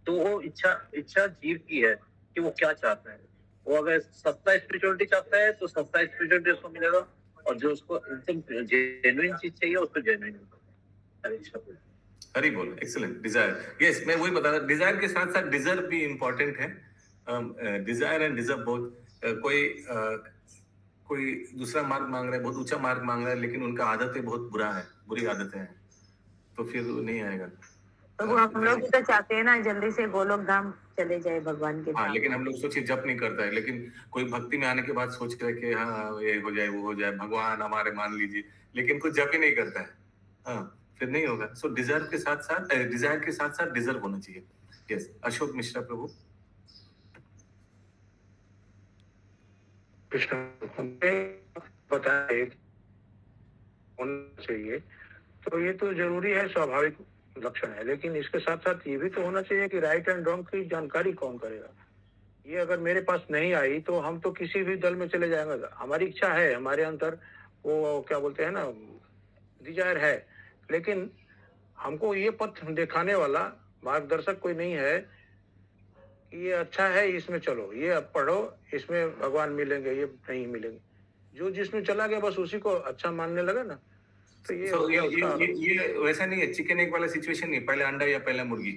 तो वो इच्छा जीव की है कि वो क्या चाहता है। वो अगर सस्ता स्पिरिचुअलिटी चाहता है तो सस्ता स्पिरिचुअलिटी उसको मिलेगा, और जो उसको एकदम जेन्युइन चीज चाहिए उसको जेन्युइन मिलेगा। हरी बोल, एक्सीलेंट। डिजायर, यस, मैं वही बता रहा, डिजायर के साथ साथ डिजर्व भी इम्पोर्टेंट है। Desire and deserve both. कोई दूसरा मार्ग मांग रहा है, बहुत ऊंचा मार्ग मांग रहा है, लेकिन उनका आदतें बहुत बुरी आदतें हैं, तो फिर नहीं आएगा। तो वो हम लोग तो चाहते हैं ना जल्दी से गोलोक धाम चले जाए भगवान के हाँ, लेकिन हम लोग सोचिए जप नहीं करता है, लेकिन कोई भक्ति में आने के बाद सोच रहे कि हाँ ये हो जाए, वो हो जाए, भगवान हमारे मान लीजिए, लेकिन कुछ जप ही नहीं करता है। हाँ, फिर नहीं होगा। सो डिजायर के साथ साथ डिजर्व होना चाहिए। यस, अशोक मिश्रा प्रभु। बताए होना चाहिए, तो ये तो जरूरी है, स्वाभाविक लक्षण है, लेकिन इसके साथ साथ ये भी तो होना चाहिए कि राइट एंड रॉन्ग की जानकारी कौन करेगा। ये अगर मेरे पास नहीं आई तो हम तो किसी भी दल में चले जाएंगे। हमारी इच्छा है, हमारे अंदर वो क्या बोलते हैं ना, डिजायर है, लेकिन हमको ये पथ दिखाने वाला मार्गदर्शक कोई नहीं है कि ये अच्छा है इसमें चलो, ये अब पढ़ो, इसमें भगवान मिलेंगे, ये नहीं मिलेंगे। जो जिसमें चला गया बस उसी को अच्छा मानने लगा ना, तो ये वैसा नहीं है, चिकन एग वाला सिचुएशन नहीं, पहले अंडा या पहले मुर्गी।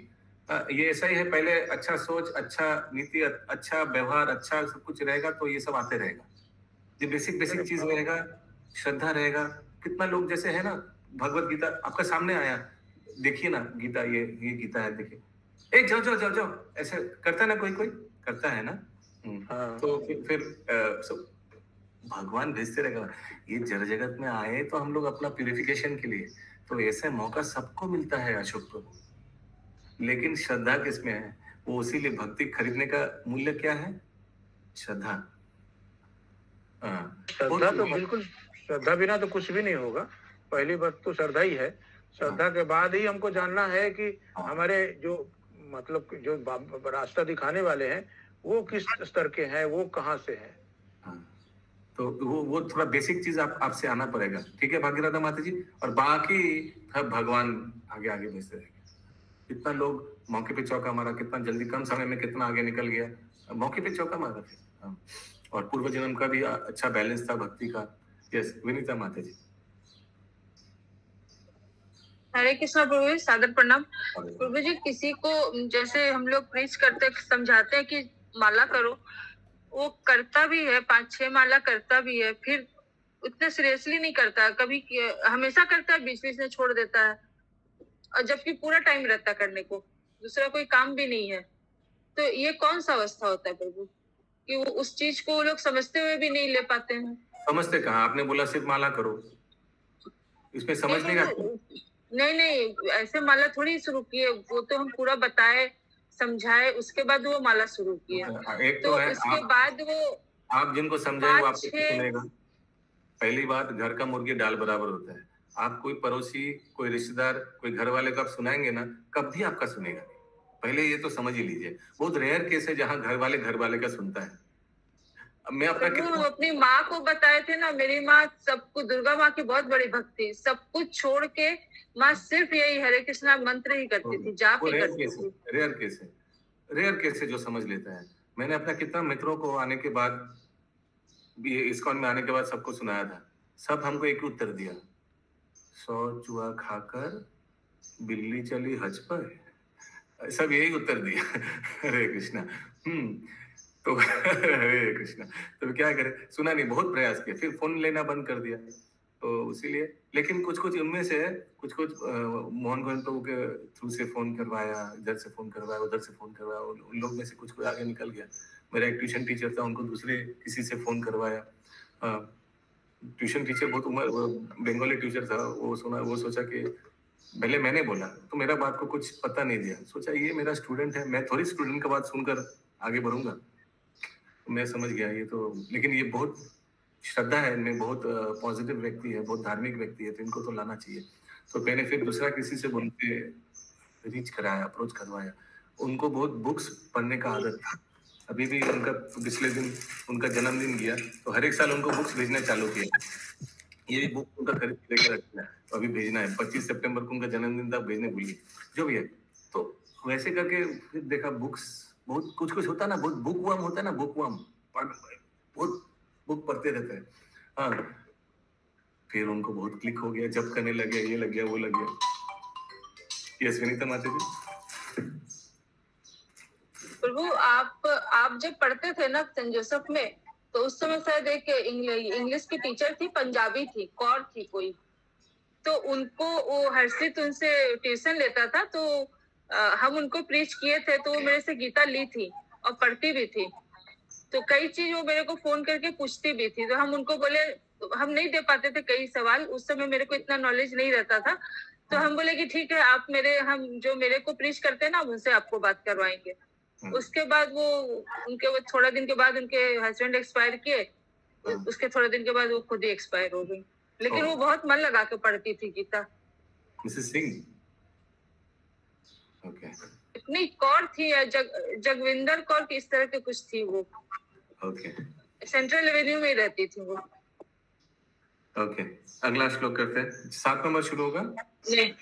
ये ऐसा ही है, पहले अच्छा सोच, अच्छा नीति, अच्छा व्यवहार, अच्छा सब कुछ रहेगा तो ये सब आते रहेगा। जो बेसिक चीज रहेगा, श्रद्धा रहेगा। कितना लोग जैसे है ना, भगवत गीता आपका सामने आया, देखिए ना गीता, ये गीता है, देखिए, ए जाओ ऐसे करता है ना, कोई करता है ना। तो फिर भगवान भेजते रहेगा। ये जड़ जगत में आए तो हम लोग अपना प्यूरिफिकेशन के लिए, तो ऐसा मौका सबको मिलता है अशोक प्रभु। लेकिन श्रद्धा किसमें है? वो उसीलिए भक्ति खरीदने का मूल्य क्या है? श्रद्धा। श्रद्धा तो बिल्कुल, श्रद्धा बिना तो कुछ भी नहीं होगा। पहली बात तो श्रद्धा ही है। श्रद्धा के बाद ही हमको जानना है कि हमारे जो मतलब जो रास्ता दिखाने वाले हैं वो किस स्तर के हैं, वो कहाँ से हैं। तो वो थोड़ा बेसिक चीज आपसे आना पड़ेगा, ठीक है भागीरथा माता जी। और बाकी सब भगवान आगे आगे भेजते रहेंगे। कितना लोग मौके पे चौका मारा, कितना जल्दी कम समय में कितना आगे निकल गया, मौके पे चौका मारा फिर। और पूर्व जन्म का भी अच्छा बैलेंस था भक्ति का। यस विनीता माता जी। हरे कृष्णा प्रभु जी, सादर प्रणाम। प्रभु जी, किसी को जैसे हम लोग प्रीच करते समझाते हैं कि माला करो, वो करता भी है, 5-6 माला करता भी है, फिर उतना सीरियसली नहीं करता, कभी हमेशा करता है, बीच बीच में छोड़ देता है, और जबकि पूरा टाइम रहता करने को, दूसरा कोई काम भी नहीं है। तो ये कौन सा अवस्था होता है प्रभु कि वो उस चीज को लोग समझते हुए भी नहीं ले पाते हैं? समझते कहाँ, आपने बोला सिर्फ माला करो, इसमें समझने का नहीं, ऐसे माला थोड़ी शुरू किए, वो तो हम पूरा बताए समझाए, उसके बाद वो माला शुरू किए। एक तो है उसके बाद वो आप जिनको समझाए वो आपको सुनेगा। पहली बात, घर का मुर्गी डाल बराबर होता है। आप कोई पड़ोसी, कोई रिश्तेदार, कोई घर वाले को आप सुनाएंगे ना, कभी आपका सुनेगा नहीं। पहले ये तो समझ ही लीजिए। बहुत रेयर केस है जहाँ घर वाले का सुनता है। मैं अपनी माँ को बताए थे ना, मेरी माँ सबको, दुर्गा माँ की बहुत बड़ी भक्ति, सब कुछ छोड़ के माँ सिर्फ यही हरे कृष्णा मंत्र ही करती थी, जाप ही करती थी। रेयर केस है जो समझ लेता है। मैंने अपना कितना मित्रों को आने के बाद, इस्कॉन में आने के बाद सबको सुनाया था, सब हमको एक ही उत्तर दिया, 100 चूहा खाकर बिल्ली चली हज पर, सब यही उत्तर दिया। हरे कृष्णा। तो हरे कृष्णा। तो क्या करें, सुना नहीं, बहुत प्रयास किया, फिर फोन लेना बंद कर दिया। तो इसीलिए, लेकिन कुछ उनमें से कुछ मोहन गोविंद प्रभु के थ्रू से फोन करवाया, इधर से फोन करवाया, उधर से फोन करवाया, उन लोग में से कुछ आगे निकल गया। मेरा एक ट्यूशन टीचर था, उनको दूसरे किसी से फोन करवाया। ट्यूशन टीचर बहुत उम्र, बंगाली टीचर था, वो सोचा कि पहले मैंने बोला तो मेरा बात को कुछ पता नहीं दिया, सोचा ये मेरा स्टूडेंट है, मैं थोड़ी स्टूडेंट का बात सुनकर आगे बढ़ूंगा। तो मैं समझ गया ये तो, लेकिन ये बहुत श्रद्धा है इनमें, बहुत पॉजिटिव व्यक्ति है, बहुत धार्मिक व्यक्ति है, तो इनको तो लाना चाहिए। तो मैंने फिर दूसरा किसी से बोल के रीच कराया, अप्रोच करवाया। उनको बहुत बुक्स पढ़ने का आदत था। अभी भी उनका पिछले दिन उनका जन्मदिन गया, तो हर एक साल उनको बुक्स भेजना चालू किया। ये बुक उनका खरीद लेकर रखना है, तो अभी भेजना है। 25 सितंबर को उनका जन्मदिन था, भेजने भूलिए, जो भी है। तो वैसे करके फिर देखा बुक्स, बहुत कुछ होता है ना, बहुत बुक वर्म होता है ना, बुक वर्म, बहुत बुक पढ़ते रहते हैं। हाँ, फिर उनको बहुत क्लिक हो गया, जब करने लगे, ये लग गया, वो लग गया। यस विनीता माता जी। प्रभु, आप जब पढ़ते थे ना सेंट जोसेफ में, तो उस समय शायद एक इंग्लिश की टीचर थी, पंजाबी थी, कौर थी कोई, तो उनको वो हर्षित उनसे ट्यूशन लेता था, तो हम उनको प्रीच किए थे, तो वो मेरे से गीता ली थी और पढ़ती भी थी। तो कई चीज वो मेरे को फोन करके पूछती भी थी, तो हम उनको बोले, हम नहीं दे पाते थे कई सवाल, उस समय मेरे को इतना नॉलेज नहीं रहता था, तो हम बोले कि ठीक है, आप हम जो मेरे को प्रीच करते हैं ना, उनसे आपको बात करवाएंगे। उसके बाद वो थोड़ा दिन के बाद उनके हस्बैंड एक्सपायर किए, उसके थोड़े दिन के बाद वो खुद ही एक्सपायर हो गई, लेकिन वो बहुत मन लगा के पढ़ती थी गीता। मिसेस सिंह, ओके, इतनी कौर थी, जगविंदर कौर की इस तरह के कुछ थी वो। ओके, सेंट्रल एवेन्यू में रहती थी वो। ओके, अगला श्लोक करते हैं। 7 नंबर शुरू होगा। नहीं,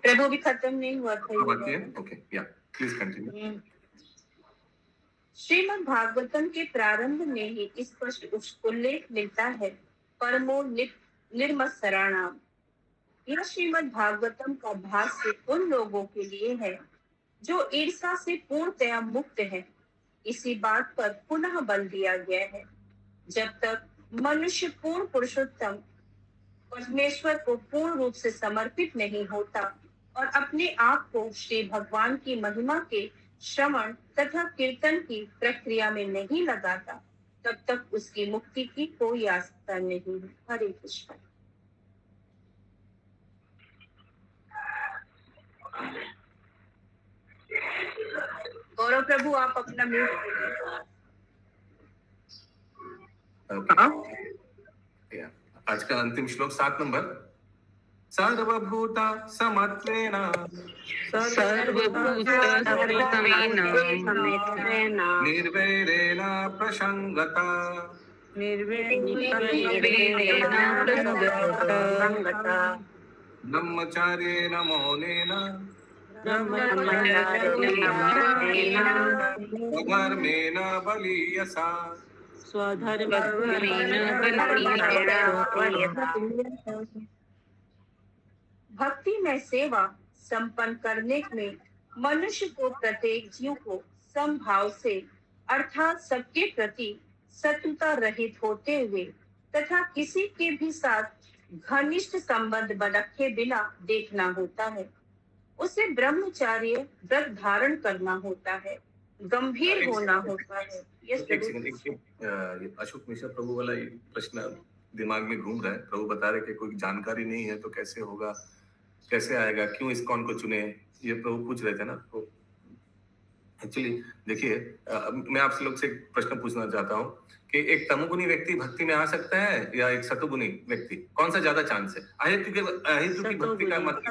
प्रभु भी खत्म नहीं हुआ था। बाकी है, ओके, या प्लीज कंटिन्यू। श्रीमद् भागवतम के प्रारंभ में ही स्पष्ट उल्लेख मिलता है, परमो निर्मत्सराणाम। यह श्रीमद् भागवतम का भाष्य उन लोगों के लिए है जो ईर्ष्या से पूर्णतया मुक्त है। इसी बात पर पुनः बल दिया गया है, जब तक मनुष्य पूर्ण पुरुषोत्तम परमेश्वर को पूर्ण रूप से समर्पित नहीं होता और अपने आप को श्री भगवान की महिमा के श्रवण तथा कीर्तन की प्रक्रिया में नहीं लगाता, तब तक उसकी मुक्ति की कोई आस्था नहीं है। हरे कृष्ण। गौरव प्रभु, आप अपना म्यूट कीजिए। आज का अंतिम श्लोक 7 नंबर। सर्वभूता समत्वेन निर्वैरेण प्रसंगता ब्रह्मचार्येण मौनेन स्वधर्मेण बलीयसा भक्ति में सेवा संपन्न करने में मनुष्य को प्रत्येक जीव को समभाव से अर्थात सबके प्रति शत्रुता रहित होते हुए तथा किसी के भी साथ घनिष्ठ संबंध रखे बिना देखना होता है। उसे ब्रह्मचार्य व्रत धारण करना होता है, गंभीर होना होता है। अशोक मिश्रा प्रभु वाला ये प्रश्न दिमाग में घूम रहा है। प्रभु बता रहे कि कोई जानकारी नहीं है तो कैसे होगा, कैसे आएगा, क्यों इस्कॉन को चुने, ये प्रभु पूछ रहे थे ना। तो एक्चुअली देखिए, मैं आप लोग से एक प्रश्न पूछना चाहता हूँ कि एक तमोगुणी व्यक्ति भक्ति में आ सकता है या एक सतोगुणी व्यक्ति, कौन सा ज्यादा चांस है? अहेतु की भक्ति का मतलब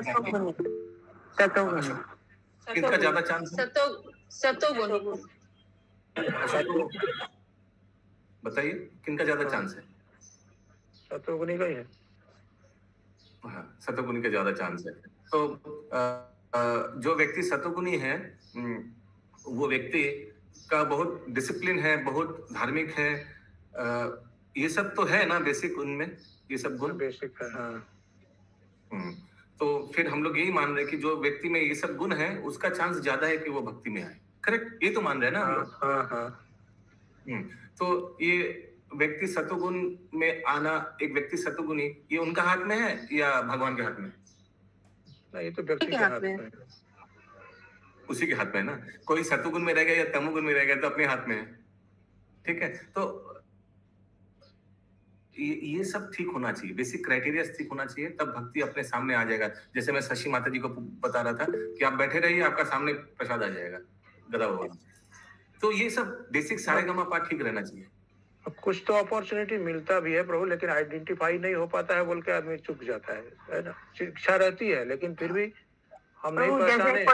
किसका ज्यादा चांस है? सतोगुणी। बताइए किनका ज्यादा चांस है? सतोगुणी का ही है। हाँ, सतोगुणी का ज्यादा चांस है। तो जो व्यक्ति सतोगुणी है वो व्यक्ति का बहुत डिसिप्लिन है, बहुत धार्मिक है, ये सब तो है ना बेसिक उनमें, ये सब गुण बेसिक है। हाँ। तो फिर हम लोग यही मान रहे हैं कि जो व्यक्ति में ये सब गुण है उसका चांस ज्यादा है कि वो भक्ति में आए। करेक्ट, ये तो मान रहे हैं ना हम लोग। हाँ। तो ये व्यक्ति सतोगुण में आना, एक व्यक्ति सतोगुणी, ये उनका हाथ में है या भगवान के हाथ में? नहीं, ये तो व्यक्ति के हाथ में है। उसी के हाथ में है ना। कोई सतोगुण में रह गया या तमोगुण में रह गया तो अपने हाथ में है। ठीक है, तो ये सब ठीक होना चाहिए, बेसिक क्राइटेरिया ठीक होना चाहिए, तब भक्ति अपने सामने आ जाएगा। जैसे मैं शशि माता जी को बता रहा था कि आप बैठे रहिए, आपका सामने प्रसाद आ जाएगा गदा भगवान। तो ये सब बेसिक सारेगामा पाठ ठीक रहना चाहिए। कुछ तो अपॉर्चुनिटी मिलता भी है प्रभु, लेकिन आइडेंटिफाई नहीं हो पाता है बोल के आदमी चुप जाता है ना। शिक्षा रहती है लेकिन फिर भी हम नहीं पहचाने।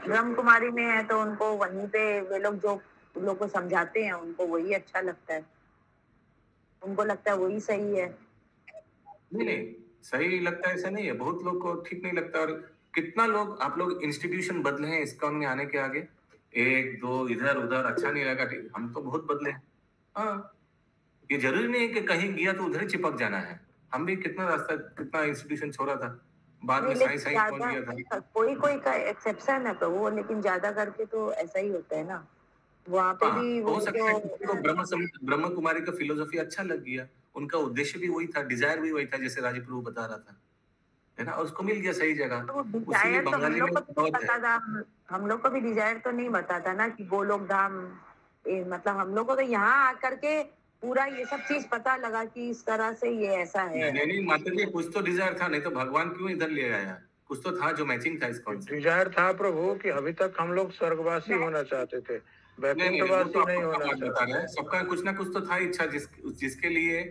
ब्रह्म कुमारी में है तो उनको वहीं पे वे लोग जो लोग को समझाते हैं उनको वही अच्छा लगता है, उनको लगता है वही सही है। नहीं, सही लगता है ऐसा नहीं है, बहुत लोग को ठीक नहीं लगता। और कितना लोग, आप लोग इंस्टीट्यूशन बदले हैं इस्कॉन में आने के आगे, एक दो इधर उधर, अच्छा नहीं लगा, ठीक, हम तो बहुत बदले हैं। हाँ, ये जरूरी नहीं है कि कहीं गया तो उधर ही चिपक जाना है। हम भी कितना रास्ता, कितना इंस्टीट्यूशन छोड़ा था, बाद में साइंस पहुंच गया था। कोई का एक्सेप्शन है तो वो, लेकिन ज्यादा करके तो ऐसा ही होता है ना। वहाँ पे भी हो सकता है तो ब्रह्म कुमारी का फिलोसफी अच्छा लग गया, उनका उद्देश्य भी वही था, डिजायर भी वही था, जैसे राजीव प्रभु बता रहा था, है ना, और उसको मिल गया सही जगह। तो डिजायर तो हम लोग को भी पता था, हम लोग को भी डिजायर तो नहीं बताता ना कि गोलोक धाम, मतलब हम लोग को तो यहाँ आकर के पूरा ये सब चीज पता लगा कि इस तरह से ये ऐसा है। नहीं माता जी, कुछ तो डिजायर था, नहीं तो भगवान क्यों इधर ले आया? कुछ तो था जो मैचिंग था इसका। डिजायर था प्रभु कि अभी तक हम लोग स्वर्गवासी होना चाहते थे, वैकुंठवासी नहीं होना चाहते। सबका कुछ ना कुछ तो था इच्छा, जिसके लिए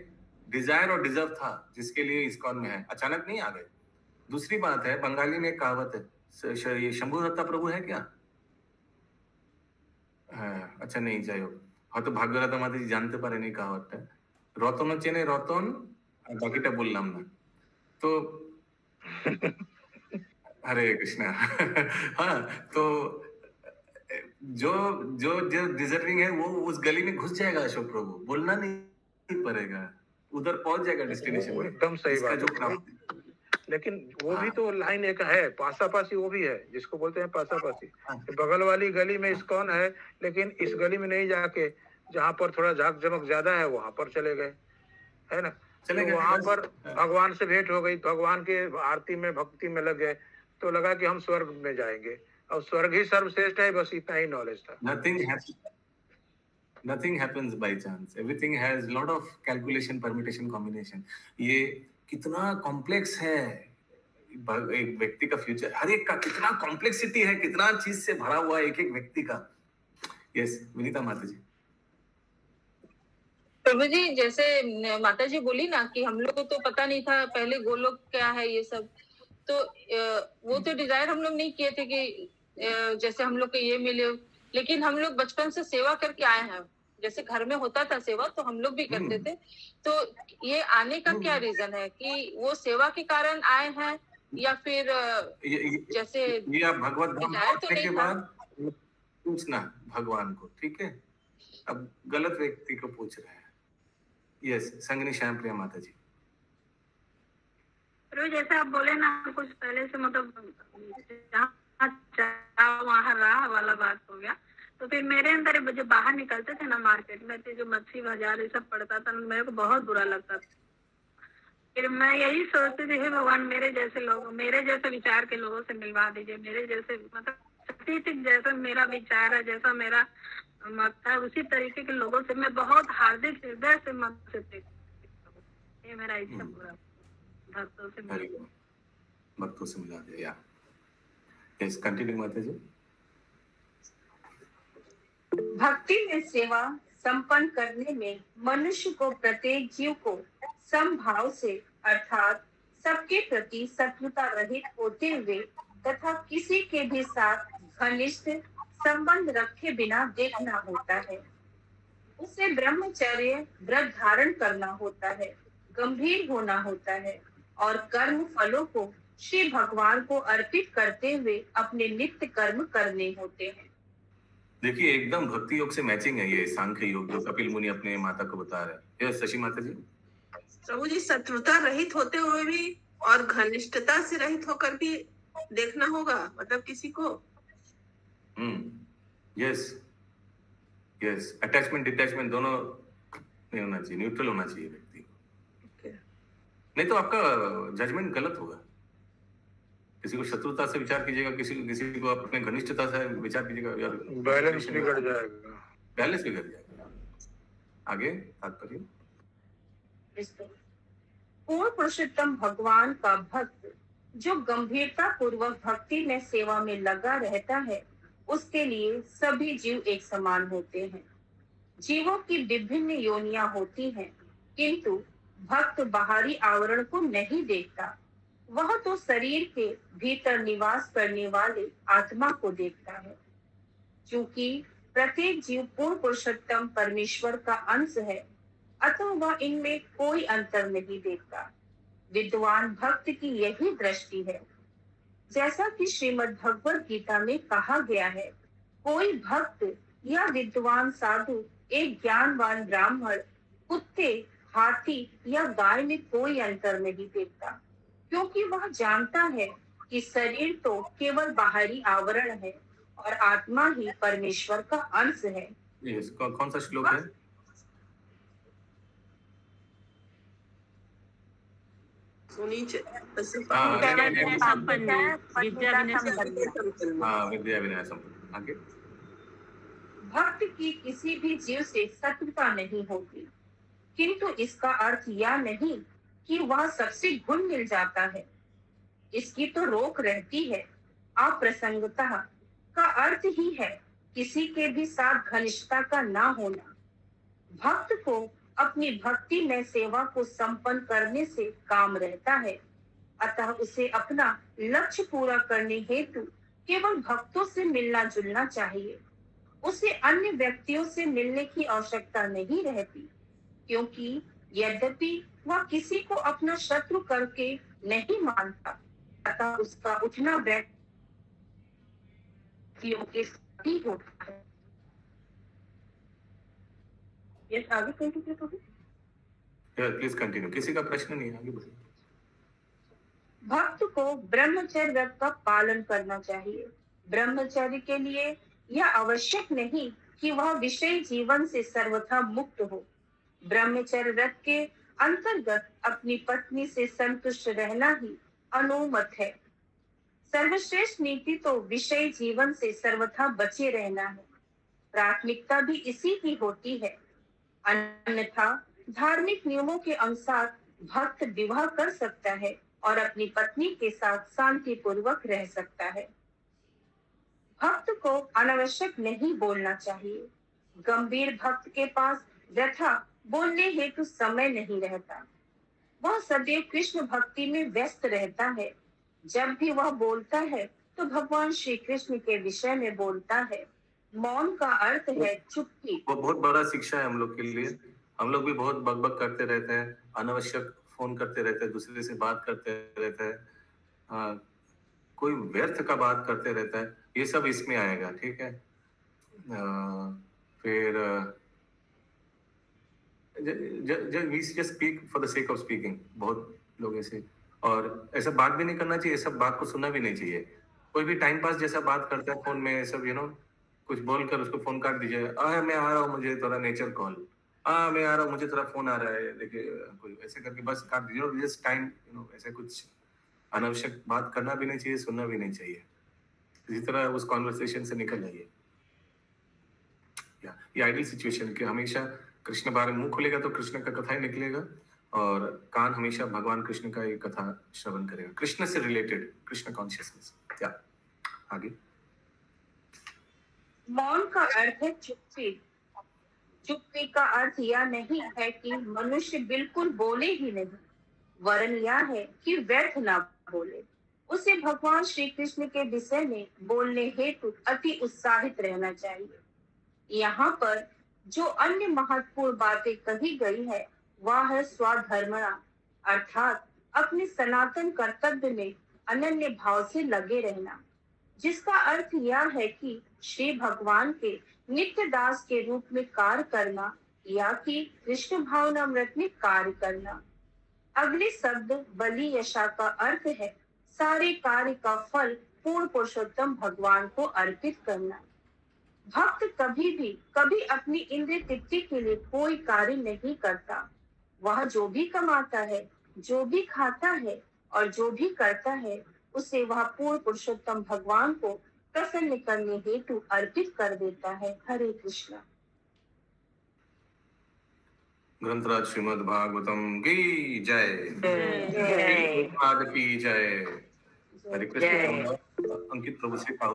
डिजायर और डिजर्व था, जिसके लिए इस्कॉन में है, अचानक नहीं आ गए। दूसरी बात है, बंगाली में एक कहावत है, ये शंभू दत्ता प्रभु है क्या? अच्छा नहीं, যাই হোক, হয়তো ভাগ্যলতা মাতা জি জানতে পারেন এই কাহাওয়াতটা। রতন চেনে রতন, আর বাকিটা বললাম না। তো हरे कृष्णा। हाँ, तो जो जो जो डिजर्विंग है वो उस गली में घुस जाएगा अशोक प्रभु, बोलना नहीं पड़ेगा, उधर पहुंच जाएगा डेस्टिनेशन। एकदम सही बात। लेकिन वो भी तो लाइन एक है, पासापासी वो भी है, जिसको बोलते हैं पासापासी। बगल वाली गली में इस्कॉन है, लेकिन इस गली में नहीं जाके जहाँ पर थोड़ा झाक जमक ज्यादा है वहां पर चले गए, है ना। तो वहां पर भगवान से भेंट हो गई, भगवान के आरती में भक्ति में लग गए, तो लगा कि हम स्वर्ग में जाएंगे, और स्वर्ग ही सर्वश्रेष्ठ है, बस इतना ही नॉलेज था। Nothing happens by chance. Everything has lot of calculation, permutation, combination. ये कितना कॉम्प्लेक्स है एक व्यक्ति का फ्यूचर, हर एक का कितना कॉम्प्लेक्सिटी है, कितना चीज से भरा हुआ है एक एक व्यक्ति का। यस, विनीता माता जी। प्रभु जी, जैसे माता जी बोली ना कि हम लोग को तो पता नहीं था पहले गोलोक क्या है ये सब, तो वो तो डिजायर हम लोग नहीं किए थे कि जैसे हम लोग को ये मिले, लेकिन हम लोग बचपन से सेवा करके आए हैं, जैसे घर में होता था सेवा तो हम लोग भी करते थे। तो ये आने का क्या रीजन है कि वो सेवा के कारण आए हैं या फिर जैसे ये आप भगवत धाम डिजायर तो पहुंचने के नहीं था? बाद पूछना भगवान को, ठीक है? अब गलत व्यक्ति को पूछ रहे हैं। यस, संगनी श्याम प्रिया माता जी। तो जैसे आप बोले ना कुछ पहले से, मतलब जहाँ वहाँ राह वाला बात हो गया, तो फिर मेरे अंदर जब बाहर निकलते थे ना मार्केट में, तो जो मच्छी बाजार ये सब पड़ता था मेरे को बहुत बुरा लगता था। फिर मैं यही सोचती थी, हे भगवान मेरे जैसे लोग, मेरे जैसे विचार के लोगों से मिलवा दीजिए, मेरे जैसे मतलब जैसा मेरा विचार है, जैसा मेरा मत है, उसी तरीके के लोगों से मैं बहुत हार्दिक हृदय से मन से ये मेरा इच्छा पूरा भक्तों से मिला दे। या यस, कंटिन्यू माता जी। भक्ति में सेवा संपन्न करने में मनुष्य को प्रत्येक जीव को समभाव से अर्थात सबके प्रति शत्रुता रहित होते हुए तथा किसी के भी साथ घनिष्ठ संबंध रखे बिना देखना होता है। उसे ब्रह्मचर्य व्रत धारण करना होता है, गंभीर होना होता है और कर्म फलों को श्री भगवान को अर्पित करते हुए अपने नित्य कर्म करने होते हैं। देखिए एकदम भक्ति योग से मैचिंग है ये सांख्य योग जो कपिल मुनि अपने माता को बता रहे हैं। शशि माता जी। प्रभु जी, शत्रुता रहित होते हुए भी और घनिष्ठता से रहित होकर भी देखना होगा, मतलब किसी को। यस यस, अटैचमेंट डिटैचमेंट दोनों नहीं होना चाहिए, न्यूट्रल होना चाहिए व्यक्ति को। नहीं तो आपका जजमेंट गलत होगा। किसी को शत्रुता से विचार कीजिएगा, किसी को अपने घनिष्ठता से विचार कीजिएगा, यार बैलेंस बिगड़ जाएगा, बैलेंस बिगड़ जाएगा। आगे तात्पर्य। पूर्ण पुरुषोत्तम भगवान का भक्त जो गंभीरता पूर्वक भक्ति में सेवा में लगा रहता है, उसके लिए सभी जीव एक समान होते हैं। जीवों की विभिन्न योनियां होती हैं, किंतु भक्त बाहरी आवरण को नहीं देखता, वह तो शरीर के भीतर निवास करने वाले आत्मा को देखता है। चूंकि प्रत्येक जीव पूर्ण पुरुषोत्तम परमेश्वर का अंश है, अतः वह इनमें कोई अंतर नहीं देखता। विद्वान भक्त की यही दृष्टि है। जैसा कि श्रीमद् भगवद गीता में कहा गया है, कोई भक्त या विद्वान साधु एक ज्ञानवान ब्राह्मण, कुत्ते, हाथी या गाय में कोई अंतर नहीं देखता, क्योंकि वह जानता है कि शरीर तो केवल बाहरी आवरण है और आत्मा ही परमेश्वर का अंश है। कौन सा श्लोक है? भक्त की किसी भी जीव से शत्रुता नहीं होती, किंतु इसका अर्थ यह नहीं कि वह सबसे घुल मिल जाता है। इसकी तो रोक रहती है। अप्रसंगता का अर्थ ही है किसी के भी साथ घनिष्ठता का ना होना। भक्त को अपनी भक्ति में सेवा को संपन्न करने से काम रहता है, अतः उसे अपना लक्ष्य पूरा करने हेतु केवल भक्तों से मिलना जुलना चाहिए। उसे अन्य व्यक्तियों से मिलने की आवश्यकता नहीं रहती, क्योंकि यद्यपि वह किसी को अपना शत्रु करके नहीं मानता, अतः उसका उठना व्यक्तियों के साथ ही होता है। यस, आगे कंटिन्यू करो। Please continue. किसी का प्रश्न नहीं है, आगे बढ़िए। भक्त को ब्रह्मचर्य व्रत का पालन करना चाहिए। ब्रह्मचर्य के लिए यह आवश्यक नहीं कि वह विषय जीवन से सर्वथा मुक्त हो। ब्रह्मचर्य व्रत के अंतर्गत अपनी पत्नी से संतुष्ट रहना ही अनुमत है। सर्वश्रेष्ठ नीति तो विषय जीवन से सर्वथा बचे रहना है। प्राथमिकता भी इसी की होती है। अन्यथा धार्मिक नियमों के अनुसार भक्त विवाह कर सकता है और अपनी पत्नी के साथ शांति पूर्वक रह सकता है। भक्त को अनावश्यक नहीं बोलना चाहिए। गंभीर भक्त के पास व्यथा बोलने हेतु समय नहीं रहता। वह सदैव कृष्ण भक्ति में व्यस्त रहता है। जब भी वह बोलता है तो भगवान श्री कृष्ण के विषय में बोलता है। मौन का अर्थ है चुप्पी। वो बहुत बड़ा शिक्षा है हम लोग के लिए। हम लोग भी बहुत बकबक करते रहते हैं, अनावश्यक फोन करते रहते हैं, दूसरे से बात करते रहते हैं, कोई व्यर्थ का बात करते रहता है, ये सब इसमें आएगा, ठीक है। फिर just speak for the sake of speaking, बहुत लोग ऐसे, और ऐसा बात भी नहीं करना चाहिए, सब बात को सुनना भी नहीं चाहिए। कोई भी टाइम पास जैसा बात करता है फोन में, सब कुछ बोलकर उसको फोन काट दीजिए। मैं आ रहा हूँ, मुझे थोड़ा नेचर कॉल, मैं आ रहा हूँ, मुझे थोड़ा फोन आ रहा है, देखिए कोई ऐसे करके बस काट दीजिए। जस्ट टाइम ऐसे कुछ अनावश्यक बात करना भी नहीं चाहिए, सुनना भी नहीं चाहिए। इसी तरह उस कॉन्वर्सेशन से निकल जाइए। ये आइडियल सिचुएशन कि हमेशा कृष्ण बारे में मुंह खुलेगा तो कृष्ण का कथा ही निकलेगा, और कान हमेशा भगवान कृष्ण का एक कथा श्रवण करेगा, कृष्ण से रिलेटेड, कृष्ण कॉन्शियसनेस। क्या आगे? मौन का अर्थ है चुप्पी। चुप्पी का अर्थ यह नहीं है कि मनुष्य बिल्कुल बोले ही नहीं, वरन यह है कि व्यर्थ ना बोले। उसे भगवान श्री कृष्ण के विषय में बोलने हेतु अति उत्साहित रहना चाहिए। यहाँ पर जो अन्य महत्वपूर्ण बातें कही गई है वह है स्वधर्मणा, अर्थात अपने सनातन कर्तव्य में अनन्य भाव से लगे रहना, जिसका अर्थ यह है कि श्री भगवान के नित्य दास के रूप में कार्य करना, या कि कृष्ण भावनामृत में कार्य करना। अगले शब्द बलि यशा का अर्थ है सारे कार्य का फल पूर्ण पुरुषोत्तम भगवान को अर्पित करना। भक्त कभी अपनी इंद्रिय तृप्ति के लिए कोई कार्य नहीं करता। वह जो भी कमाता है, जो भी खाता है और जो भी करता है, उसे वह पूर्ण पुरुषोत्तम भगवान को प्रसन्न करने हेतु अर्पित कर देता है। हरे कृष्णा। ग्रंथराज श्रीमद् भागवतम की जय, की जय। हरे कृष्ण। अंकित प्रभु से